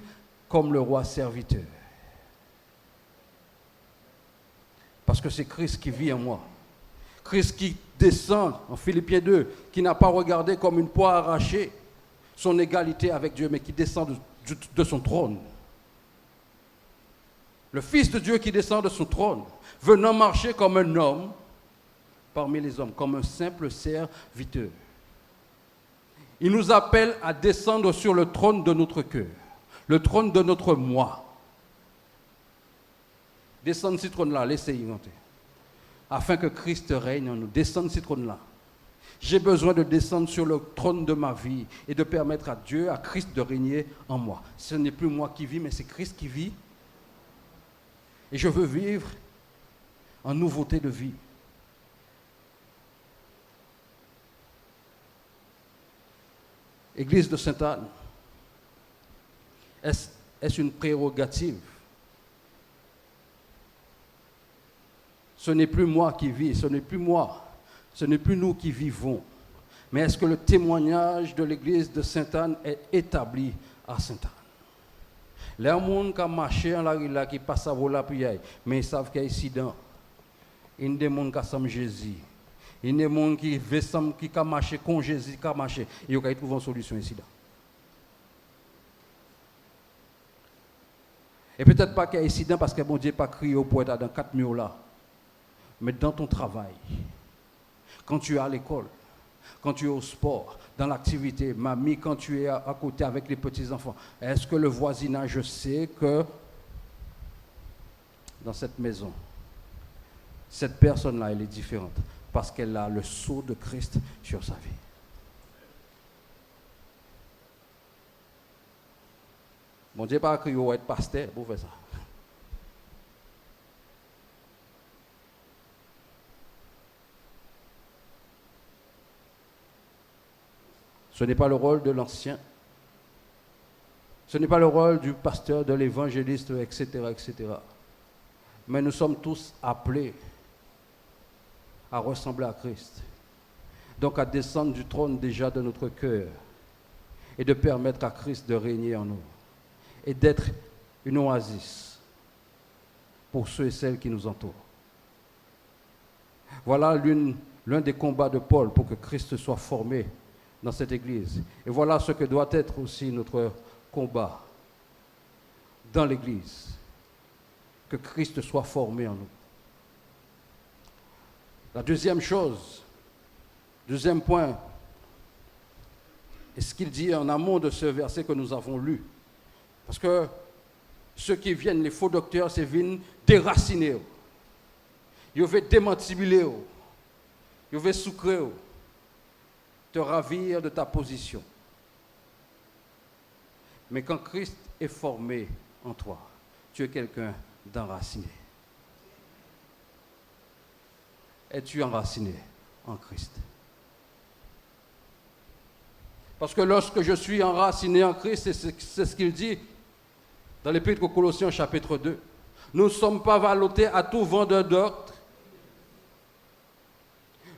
comme le roi serviteur. Parce que c'est Christ qui vit en moi. Christ qui descend en Philippiens 2, qui n'a pas regardé comme une poire arrachée son égalité avec Dieu, mais qui descend de son trône. Le Fils de Dieu qui descend de son trône, venant marcher comme un homme parmi les hommes, comme un simple serviteur. Il nous appelle à descendre sur le trône de notre cœur, le trône de notre moi. Descendre sur ce trône-là, laissez-y monter. Afin que Christ règne en nous. Descendre sur ce trône-là. J'ai besoin de descendre sur le trône de ma vie et de permettre à Dieu, à Christ de régner en moi. Ce n'est plus moi qui vis, mais c'est Christ qui vit. Et je veux vivre en nouveauté de vie. Église de Sainte-Anne, est-ce une prérogative? Ce n'est plus moi qui vis, ce n'est plus moi, ce n'est plus nous qui vivons. Mais est-ce que le témoignage de l'église de Sainte-Anne est établi à Sainte-Anne? Les gens qui marché en la rue là, qui passent à voler puis mais ils savent qu'il y a incident. Il y a des gens qui sont Jésus. Il y a des gens qui ont marché con Jésus, qui ont marché. Et ils ont trouvé une solution incident. Et peut-être pas qu'il y a incident parce que mon Dieu n'a pas crié au poète dans 4 murs là. Mais dans ton travail, quand tu es à l'école, quand tu es au sport, dans l'activité, mamie, quand tu es à côté avec les petits-enfants, est-ce que le voisinage sait que dans cette maison, cette personne-là, elle est différente parce qu'elle a le sceau de Christ sur sa vie? Mon Dieu n'a pas crié au être pasteur pour faire ça. Ce n'est pas le rôle de l'ancien. Ce n'est pas le rôle du pasteur, de l'évangéliste, etc., etc. Mais nous sommes tous appelés à ressembler à Christ. Donc à descendre du trône déjà de notre cœur et de permettre à Christ de régner en nous et d'être une oasis pour ceux et celles qui nous entourent. Voilà l'un des combats de Paul pour que Christ soit formé dans cette église. Et voilà ce que doit être aussi notre combat dans l'église. Que Christ soit formé en nous. La deuxième chose, deuxième point, est ce qu'il dit en amont de ce verset que nous avons lu. Parce que ceux qui viennent, les faux docteurs, c'est viennent déraciner. Ils veulent démantibuler. Ils veulent sucrer. Te ravir de ta position. Mais quand Christ est formé en toi, tu es quelqu'un d'enraciné. Es-tu enraciné en Christ? Parce que lorsque je suis enraciné en Christ, c'est ce qu'il dit dans l'Épître aux Colossiens chapitre 2, nous ne sommes pas valautés à tout vent de doctrine.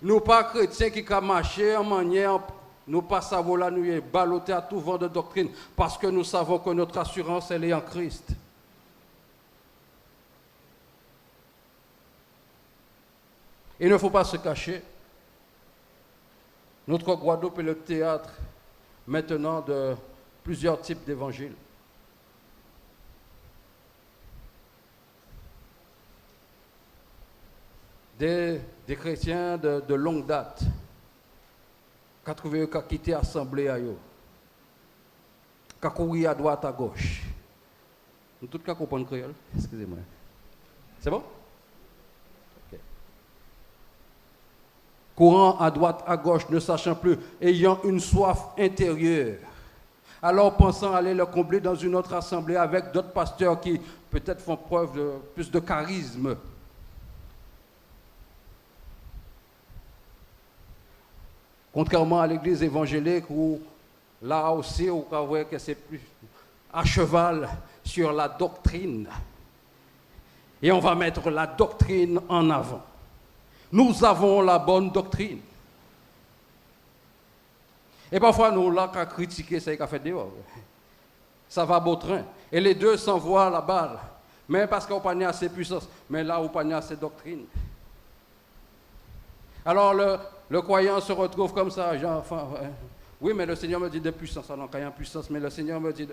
Nous pas chrétiens qui ont marché en manière, nous pas savons là, nous sommes ballottés à tout vent de doctrine, parce que nous savons que notre assurance, elle est en Christ. Il ne faut pas se cacher. Notre Guadeloupe est le théâtre maintenant de plusieurs types d'évangiles. Des chrétiens de longue date qui ont trouvé qu'à quitter l'assemblée, qui ont couru à droite, à gauche. Nous tous qui comprenons le créole, excusez-moi. C'est bon? Okay. Courant à droite, à gauche, ne sachant plus, ayant une soif intérieure. Alors pensant aller le combler dans une autre assemblée avec d'autres pasteurs qui peut-être font preuve de plus de charisme. Contrairement à l'église évangélique où là aussi, on voit que c'est plus à cheval sur la doctrine. Et on va mettre la doctrine en avant. Nous avons la bonne doctrine. Et parfois, nous, là, qu'à critiquer, c'est qu'à faire dehors. Ça va beau train. Et les deux s'envoient la balle. Mais parce qu'on n'a pas assez de puissance. Mais là, on n'a pas assez de doctrine. Alors, le croyant se retrouve comme ça, genre, enfin, Oui, mais le Seigneur me dit de puissance. Alors, quand il y a puissance, mais le Seigneur me dit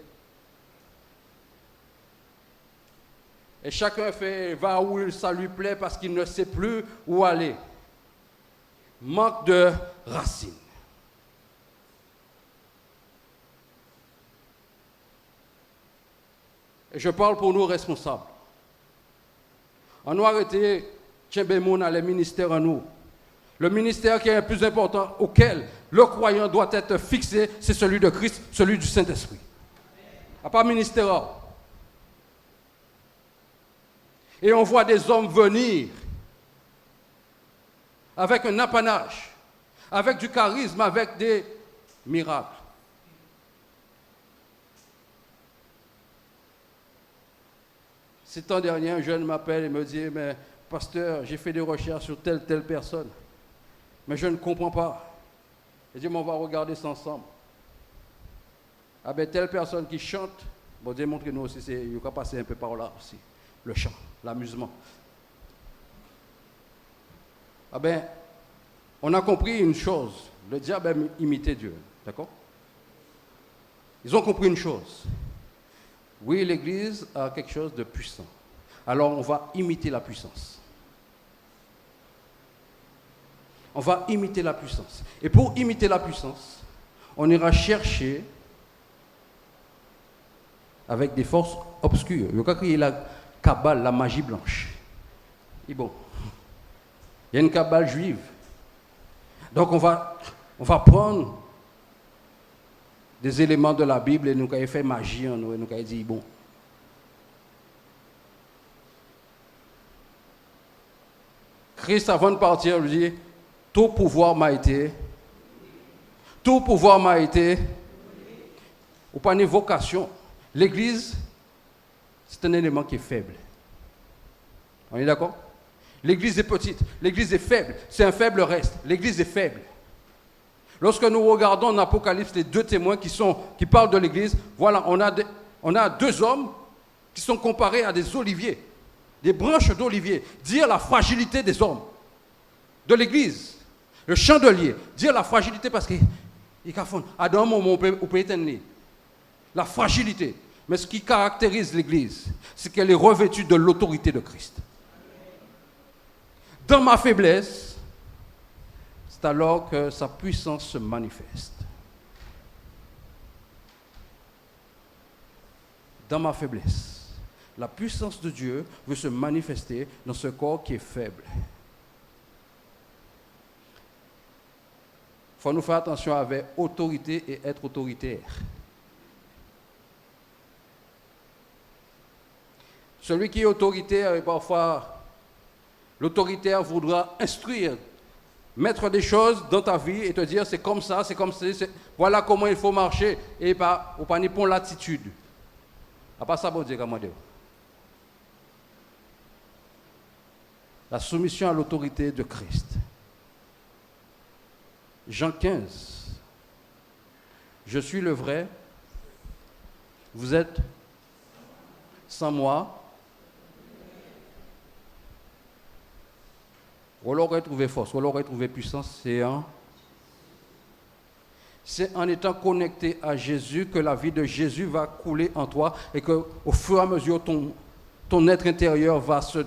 Et chacun va où ça lui plaît parce qu'il ne sait plus où aller. Manque de racines. Et je parle pour nous responsables. On doit arrêter Tchembemoun les ministères en nous. Le ministère qui est le plus important auquel le croyant doit être fixé, c'est celui de Christ, celui du Saint-Esprit. À part ministère. Et on voit des hommes venir avec un apanage, avec du charisme, avec des miracles. Ces temps derniers, un jeune m'appelle et me dit, mais pasteur, j'ai fait des recherches sur telle personne, mais je ne comprends pas. Il dit, mais on va regarder ça ensemble. Ah ben, telle personne qui chante, bon, Dieu montre que nous aussi, il faut passer un peu par là aussi, le chant, l'amusement. Ah ben, on a compris une chose, le diable aime imiter Dieu, d'accord? Ils ont compris une chose. Oui, l'Église a quelque chose de puissant. Alors, on va imiter la puissance. On va imiter la puissance. Et pour imiter la puissance, on ira chercher avec des forces obscures. Il y a crié la cabale, la magie blanche. Et bon, il y a une cabale juive. Donc, on va prendre des éléments de la Bible et nous avons fait magie en nous et nous avons dit, bon. Christ, avant de partir, lui dit, tout pouvoir m'a été, ou pas une vocation. L'Église, c'est un élément qui est faible. On est d'accord? L'Église est petite, l'Église est faible, c'est un faible reste, l'Église est faible. Lorsque nous regardons en Apocalypse les deux témoins qui parlent de l'Église, voilà, on a deux hommes qui sont comparés à des oliviers, des branches d'olivier. Dire la fragilité des hommes, de l'Église, le chandelier, dire la fragilité parce qu'il cafone. À un moment, on peut éteindre la fragilité. Mais ce qui caractérise l'Église, c'est qu'elle est revêtue de l'autorité de Christ. Dans ma faiblesse, c'est alors que sa puissance se manifeste. Dans ma faiblesse, la puissance de Dieu veut se manifester dans ce corps qui est faible. Il faut nous faire attention avec autorité et être autoritaire. Celui qui est autoritaire, et parfois l'autoritaire voudra instruire, mettre des choses dans ta vie et te dire c'est comme ça, voilà comment il faut marcher et pas ni pour l'attitude. À part ça, bon Dieu, comment dire. La soumission à l'autorité de Christ. Jean 15. Je suis le vrai. Vous êtes sans moi. On l'aurait trouvé force, on l'aurait trouvé puissance, c'est en étant connecté à Jésus que la vie de Jésus va couler en toi et qu'au fur et à mesure, ton être intérieur va se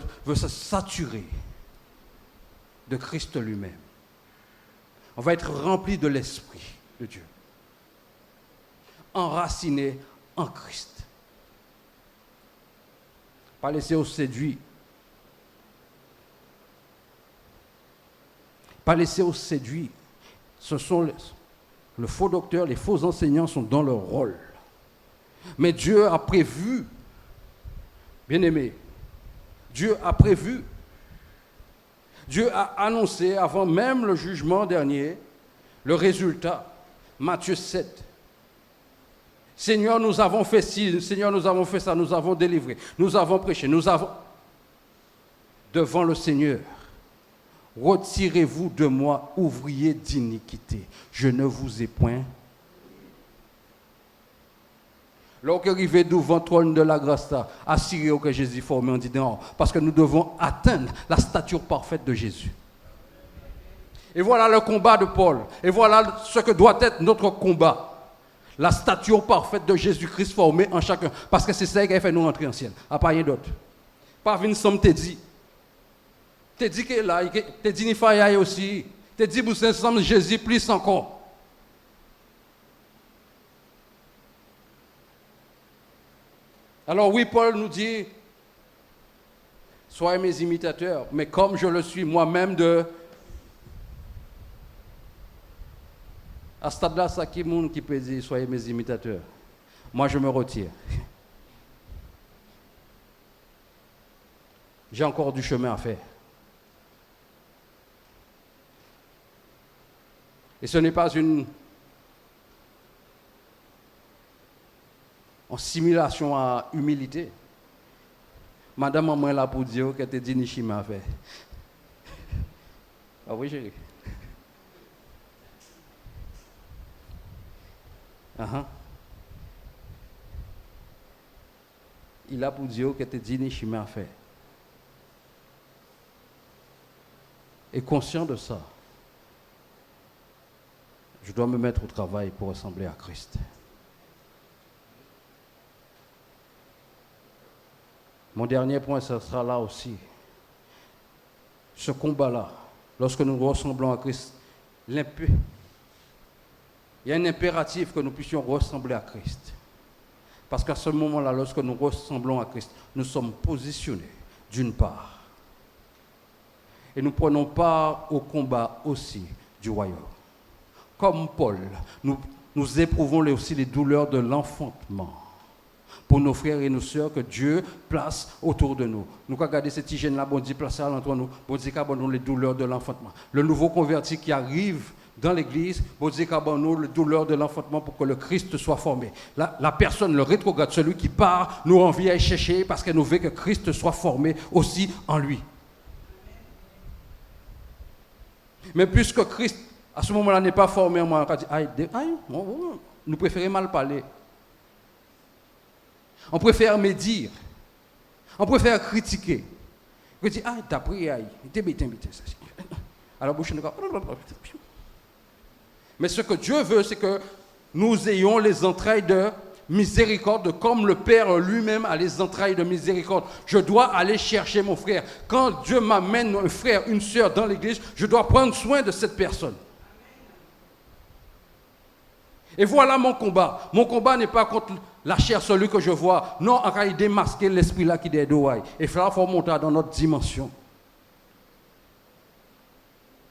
saturer de Christ lui-même. On va être rempli de l'Esprit de Dieu, enraciné en Christ. Pas laisser au séduit. Pas laisser aux séduits. Ce sont le faux docteur, les faux enseignants sont dans leur rôle. Mais Dieu a prévu, bien-aimé, Dieu a prévu. Dieu a annoncé avant même le jugement dernier le résultat. Matthieu 7. Seigneur, nous avons fait ci, Seigneur, nous avons fait ça, nous avons délivré, nous avons prêché, nous avons... Devant le Seigneur. Retirez-vous de moi, ouvriers d'iniquité. Je ne vous ai point. Lorsque arrivé devant le trône de la grâce, assurez que Jésus formé, on dit non, parce que nous devons atteindre la stature parfaite de Jésus. Et voilà le combat de Paul. Et voilà ce que doit être notre combat. La stature parfaite de Jésus-Christ formée en chacun. Parce que c'est ça qui a fait nous rentrer en ciel. À pas rien d'autre. Pas venir somme te dit. Te dit que là, te dit ni faille aussi. Te dit vous ensemble Jésus plus encore. Alors oui, Paul nous dit, soyez mes imitateurs, mais comme je le suis moi-même à ce stade-là, ça qui monde qui peut dire, soyez mes imitateurs. Moi, je me retire. J'ai encore du chemin à faire. Et ce n'est pas une en simulation à humilité. Madame, maman est là pour dire qu'elle te dit ni chemin à faire. Ah oui, chérie. Il a pour dire qu'elle te dit ni chemin à faire. Et conscient de ça, je dois me mettre au travail pour ressembler à Christ. Mon dernier point, ce sera là aussi. Ce combat-là, lorsque nous ressemblons à Christ, il y a un impératif que nous puissions ressembler à Christ. Parce qu'à ce moment-là, lorsque nous ressemblons à Christ, nous sommes positionnés, d'une part. Et nous prenons part au combat aussi du royaume. Comme Paul, nous éprouvons aussi les douleurs de l'enfantement pour nos frères et nos sœurs que Dieu place autour de nous. Nous avons regardé cette hygiène-là, bon Dieu place entre nous, bon Dieu nous les douleurs de l'enfantement. Le nouveau converti qui arrive dans l'église, bon Dieu nous les douleurs de l'enfantement pour que le Christ soit formé. La personne, le rétrograde, celui qui part, nous envie à chercher parce qu'elle nous veut que Christ soit formé aussi en lui. Mais puisque Christ, à ce moment-là, n'est pas formé en moi, nous préférons mal parler. On préfère médire. On préfère critiquer. On dit, t'as pris, t'es bête. Alors, bouche, mais ce que Dieu veut, c'est que nous ayons les entrailles de miséricorde, comme le Père lui-même a les entrailles de miséricorde. Je dois aller chercher mon frère. Quand Dieu m'amène un frère, une sœur dans l'église, je dois prendre soin de cette personne. Et voilà mon combat. Mon combat n'est pas contre la chair, celui que je vois. Non, on il démasquer l'esprit là qui est derrière. Et il faut monter dans notre dimension.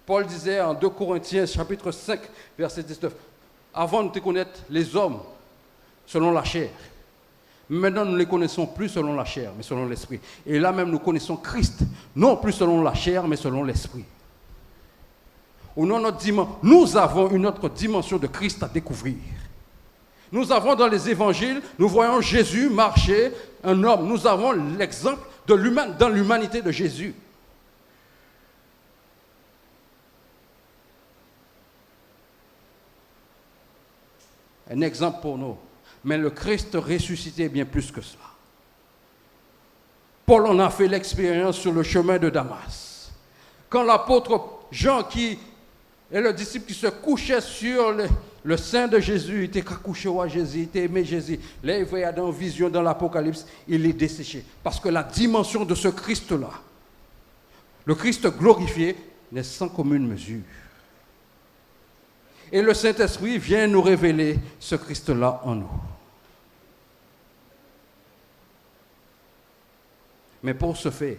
Paul disait en 2 Corinthiens, chapitre 5, verset 19, avant de te connaître les hommes selon la chair. Maintenant, nous ne les connaissons plus selon la chair, mais selon l'esprit. Et là même, nous connaissons Christ, non plus selon la chair, mais selon l'esprit. Nous avons une autre dimension de Christ à découvrir. Nous avons dans les évangiles, nous voyons Jésus marcher, un homme. Nous avons l'exemple dans l'humanité de Jésus. Un exemple pour nous. Mais le Christ ressuscité est bien plus que cela. Paul en a fait l'expérience sur le chemin de Damas. Quand l'apôtre Jean, qui est le disciple qui se couchait sur le sein de Jésus, il était couché à Jésus, il était aimé Jésus. Là, il voyait dans une vision dans l'Apocalypse, il est desséché. Parce que la dimension de ce Christ-là, le Christ glorifié, n'est sans commune mesure. Et le Saint-Esprit vient nous révéler ce Christ-là en nous. Mais pour ce faire,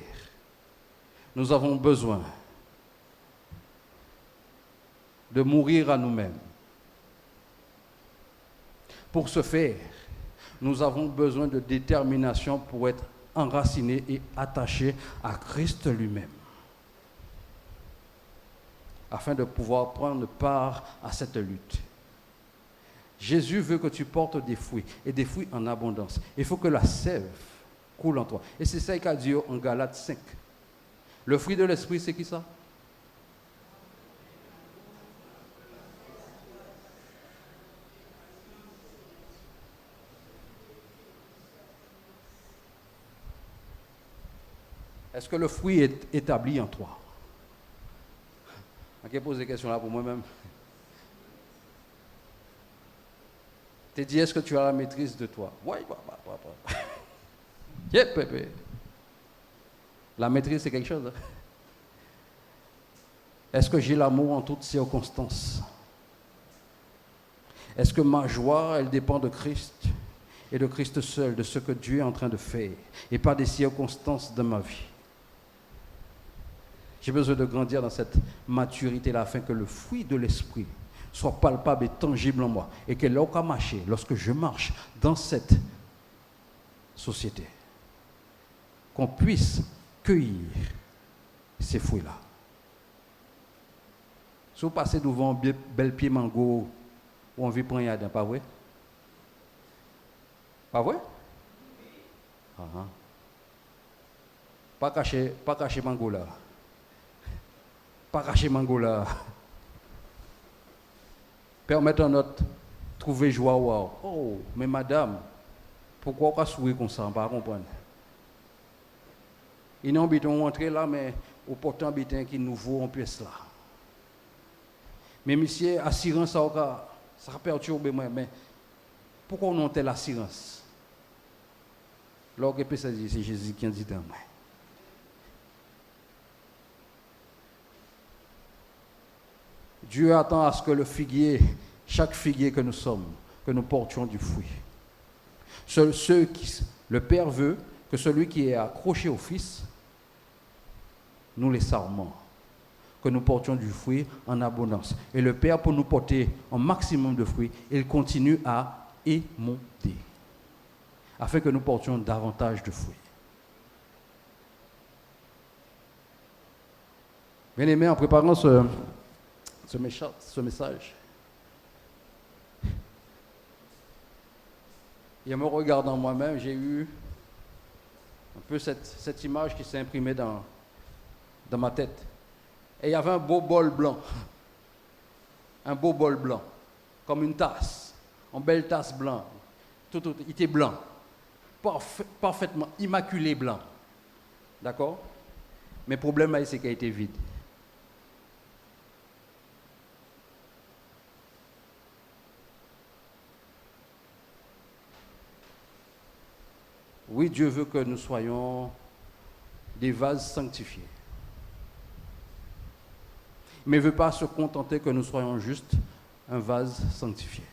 nous avons besoin de mourir à nous-mêmes. Pour ce faire, nous avons besoin de détermination pour être enracinés et attachés à Christ lui-même, afin de pouvoir prendre part à cette lutte. Jésus veut que tu portes des fruits, et des fruits en abondance. Il faut que la sève coule en toi. Et c'est ça qu'a dit en Galates 5. Le fruit de l'esprit, c'est qui ça? Est-ce que le fruit est établi en toi? Je vais poser des questions là pour moi-même. Tu dit, est-ce que tu as la maîtrise de toi? Oui, pépé. La maîtrise, c'est quelque chose. Hein? Est-ce que j'ai l'amour en toutes circonstances? Est-ce que ma joie, elle dépend de Christ et de Christ seul, de ce que Dieu est en train de faire, et pas des circonstances de ma vie? J'ai besoin de grandir dans cette maturité-là afin que le fruit de l'esprit soit palpable et tangible en moi. Et que lorsque je marche dans cette société, qu'on puisse cueillir ces fruits-là. Si vous passez devant un bel pied mango, ou on vit prendre yadin, pas vrai? Pas vrai? Pas cacher mango là. Pas cacher mango là. Permettre à notre trouver joie. Wow. Oh, mais madame, pourquoi on sourire comme ça? On ne peut pas comprendre. Il n'a pas entré là, mais au pourtant habitant qui nouveau en pièce là. Mais monsieur, assurance, ça perturbe moi. Mais pourquoi on a telle assurance? Lorsque c'est Jésus qui a dit dans moi. Dieu attend à ce que le figuier, chaque figuier que nous sommes, que nous portions du fruit. Le Père veut que celui qui est accroché au Fils, nous les sarments, que nous portions du fruit en abondance. Et le Père, pour nous porter un maximum de fruits, il continue à émonder, afin que nous portions davantage de fruits. Bien-aimés, en préparant ce message, et en me regardant moi-même, j'ai eu un peu cette image qui s'est imprimée dans ma tête. Et il y avait un beau bol blanc, comme une tasse, une belle tasse blanche, tout, il était blanc, parfaitement immaculé blanc, d'accord? Mais le problème, c'est qu'il a été vide. Oui, Dieu veut que nous soyons des vases sanctifiés. Mais il ne veut pas se contenter que nous soyons juste un vase sanctifié.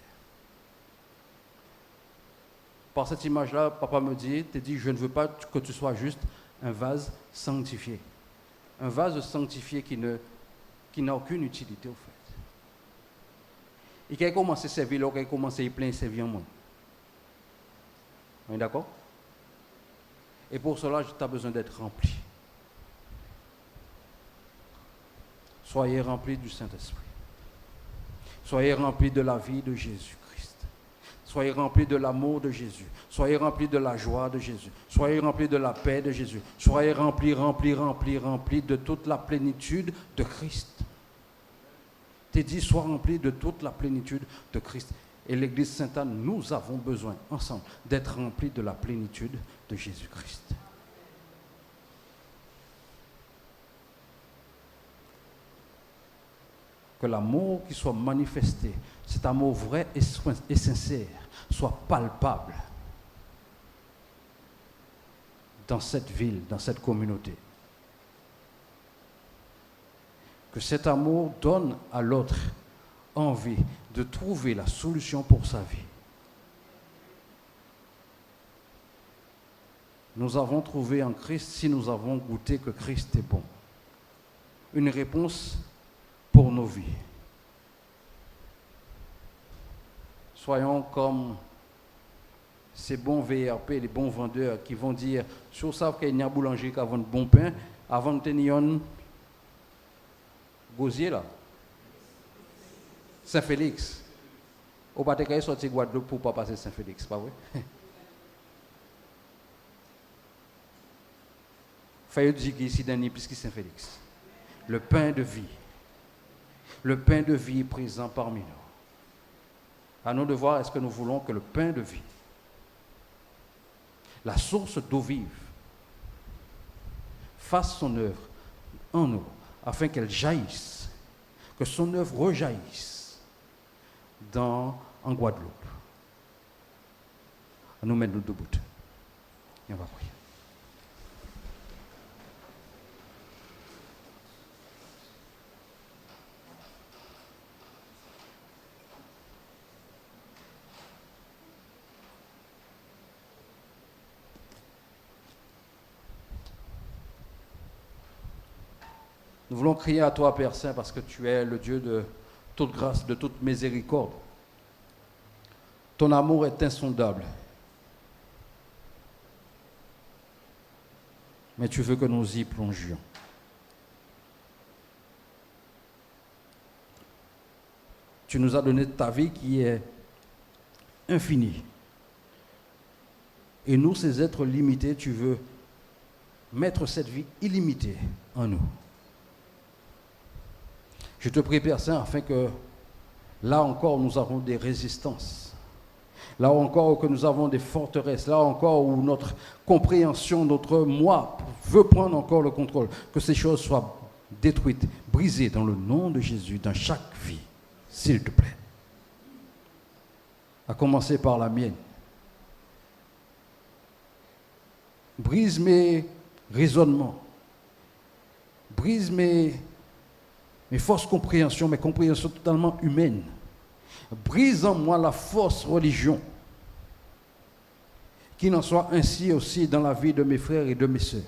Par cette image-là, papa me dit, je ne veux pas que tu sois juste un vase sanctifié. Un vase sanctifié qui n'a aucune utilité au fait. Et qui a commencé à servir, là, qui a commencé à plein servir en moi. On est d'accord? Et pour cela, tu as besoin d'être rempli. Soyez remplis du Saint-Esprit. Soyez remplis de la vie de Jésus-Christ. Soyez remplis de l'amour de Jésus. Soyez remplis de la joie de Jésus. Soyez remplis de la paix de Jésus. Soyez remplis de toute la plénitude de Christ. T'es dit, sois remplis de toute la plénitude de Christ. Et l'Église Sainte-Anne, nous avons besoin, ensemble, d'être remplis de la plénitude de Jésus-Christ. Que l'amour qui soit manifesté, cet amour vrai et sincère, soit palpable dans cette ville, dans cette communauté. Que cet amour donne à l'autre envie de trouver la solution pour sa vie. Nous avons trouvé en Christ, si nous avons goûté que Christ est bon, une réponse pour nos vies. Soyons comme ces bons VRP, les bons vendeurs qui vont dire, si vous savez qu'il y a un boulanger qui a vendu bon pain, avant de tenir un gosier là, Saint-Félix. Au pas de sortir Guadeloupe pour ne pas passer Saint-Félix, pas vrai? Fayot dit ici dans puisque Saint-Félix. Le pain de vie. Le pain de vie est présent parmi nous. À nous de voir, est-ce que nous voulons que le pain de vie, la source d'eau vive, fasse son œuvre en nous, afin qu'elle jaillisse que son œuvre rejaillisse en Guadeloupe. On nous met nous debout. Et on va prier. Nous voulons crier à toi, Père Saint, parce que tu es le Dieu de toute grâce, de toute miséricorde. Ton amour est insondable. Mais tu veux que nous y plongions. Tu nous as donné ta vie qui est infinie. Et nous, ces êtres limités, tu veux mettre cette vie illimitée en nous. Je te prie, Père Saint, afin que là encore nous avons des résistances, là encore que nous avons des forteresses, là encore où notre compréhension, notre moi veut prendre encore le contrôle, que ces choses soient détruites, brisées dans le nom de Jésus, dans chaque vie, s'il te plaît. À commencer par la mienne. Brise mes raisonnements, brise mes fausses compréhensions, mes compréhensions totalement humaines. Brise en moi la fausse religion. Qu'il en soit ainsi aussi dans la vie de mes frères et de mes sœurs.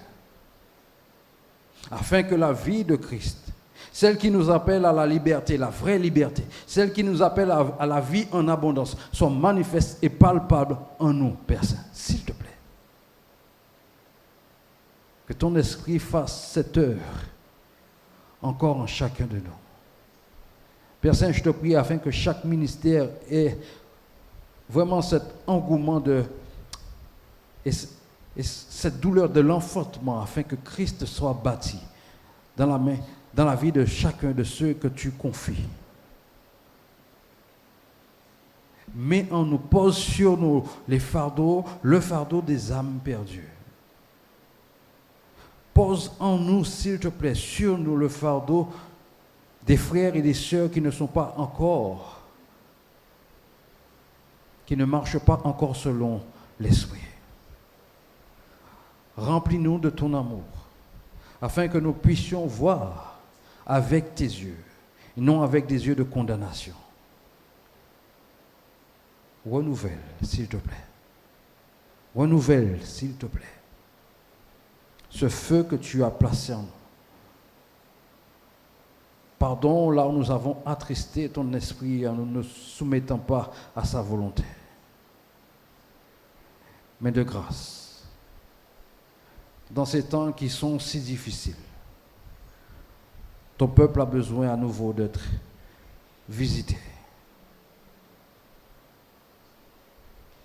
Afin que la vie de Christ, celle qui nous appelle à la liberté, la vraie liberté, celle qui nous appelle à la vie en abondance, soit manifeste et palpable en nous, Père Saint, s'il te plaît. Que ton esprit fasse cette heure encore en chacun de nous. Père Saint, je te prie afin que chaque ministère ait vraiment cet engouement et cette douleur de l'enfantement afin que Christ soit bâti dans la vie de chacun de ceux que tu confies. Mets en nous, pose sur nous le fardeau des âmes perdues. Pose en nous, s'il te plaît, sur nous le fardeau des frères et des sœurs qui ne sont pas encore, qui ne marchent pas encore selon l'esprit. Remplis-nous de ton amour, afin que nous puissions voir avec tes yeux, et non avec des yeux de condamnation. Renouvelle, s'il te plaît. Renouvelle, s'il te plaît, ce feu que tu as placé en nous. Pardon là où nous avons attristé ton esprit en ne nous soumettant pas à sa volonté. Mais de grâce, dans ces temps qui sont si difficiles, ton peuple a besoin à nouveau d'être visité.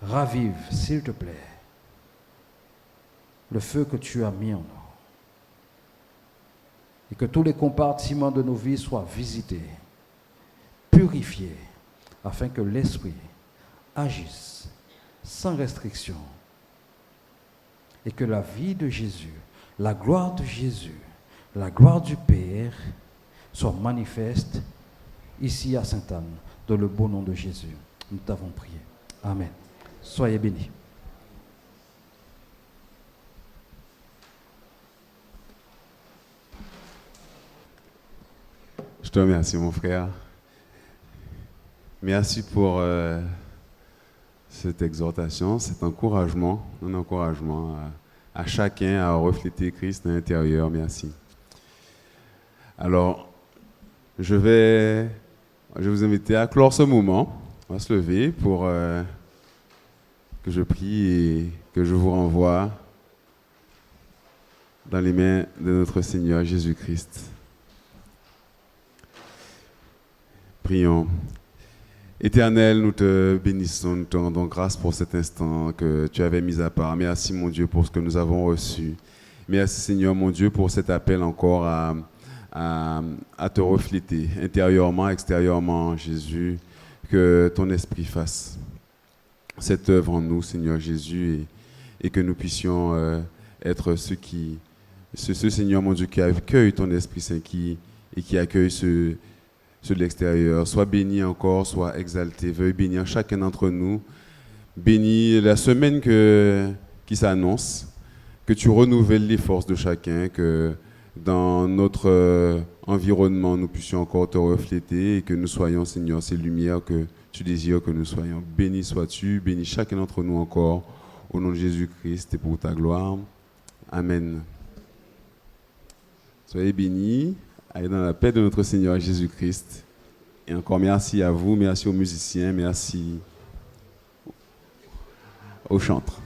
Ravive, s'il te plaît, le feu que tu as mis en nous. Et que tous les compartiments de nos vies soient visités, purifiés, afin que l'Esprit agisse sans restriction. Et que la vie de Jésus, la gloire de Jésus, la gloire du Père soit manifeste ici à Sainte-Anne, dans le beau nom de Jésus. Nous t'avons prié. Amen. Soyez bénis. Je te remercie, mon frère. Merci pour cette exhortation, cet encouragement, un encouragement à chacun à refléter Christ à l'intérieur. Merci. Alors, je vais vous inviter à clore ce moment. On va se lever pour que je prie et que je vous renvoie dans les mains de notre Seigneur Jésus-Christ. Prions. Éternel, nous te bénissons, nous te rendons grâce pour cet instant que tu avais mis à part. Merci, mon Dieu, pour ce que nous avons reçu. Merci, Seigneur, mon Dieu, pour cet appel encore à te refléter intérieurement, extérieurement, Jésus, que ton esprit fasse cette œuvre en nous, Seigneur Jésus, et que nous puissions être ceux, Seigneur, mon Dieu, qui accueillent ton Esprit Saint et qui accueillent ce ceux de l'extérieur. Sois béni encore, sois exalté. Veuille bénir chacun d'entre nous. Bénis la semaine qui s'annonce, que tu renouvelles les forces de chacun, que dans notre environnement, nous puissions encore te refléter et que nous soyons, Seigneur, ces lumières que tu désires que nous soyons. Béni sois-tu, bénis chacun d'entre nous encore, au nom de Jésus-Christ et pour ta gloire. Amen. Soyez bénis, allez dans la paix de notre Seigneur Jésus-Christ. Et encore merci à vous, merci aux musiciens, merci aux chantres.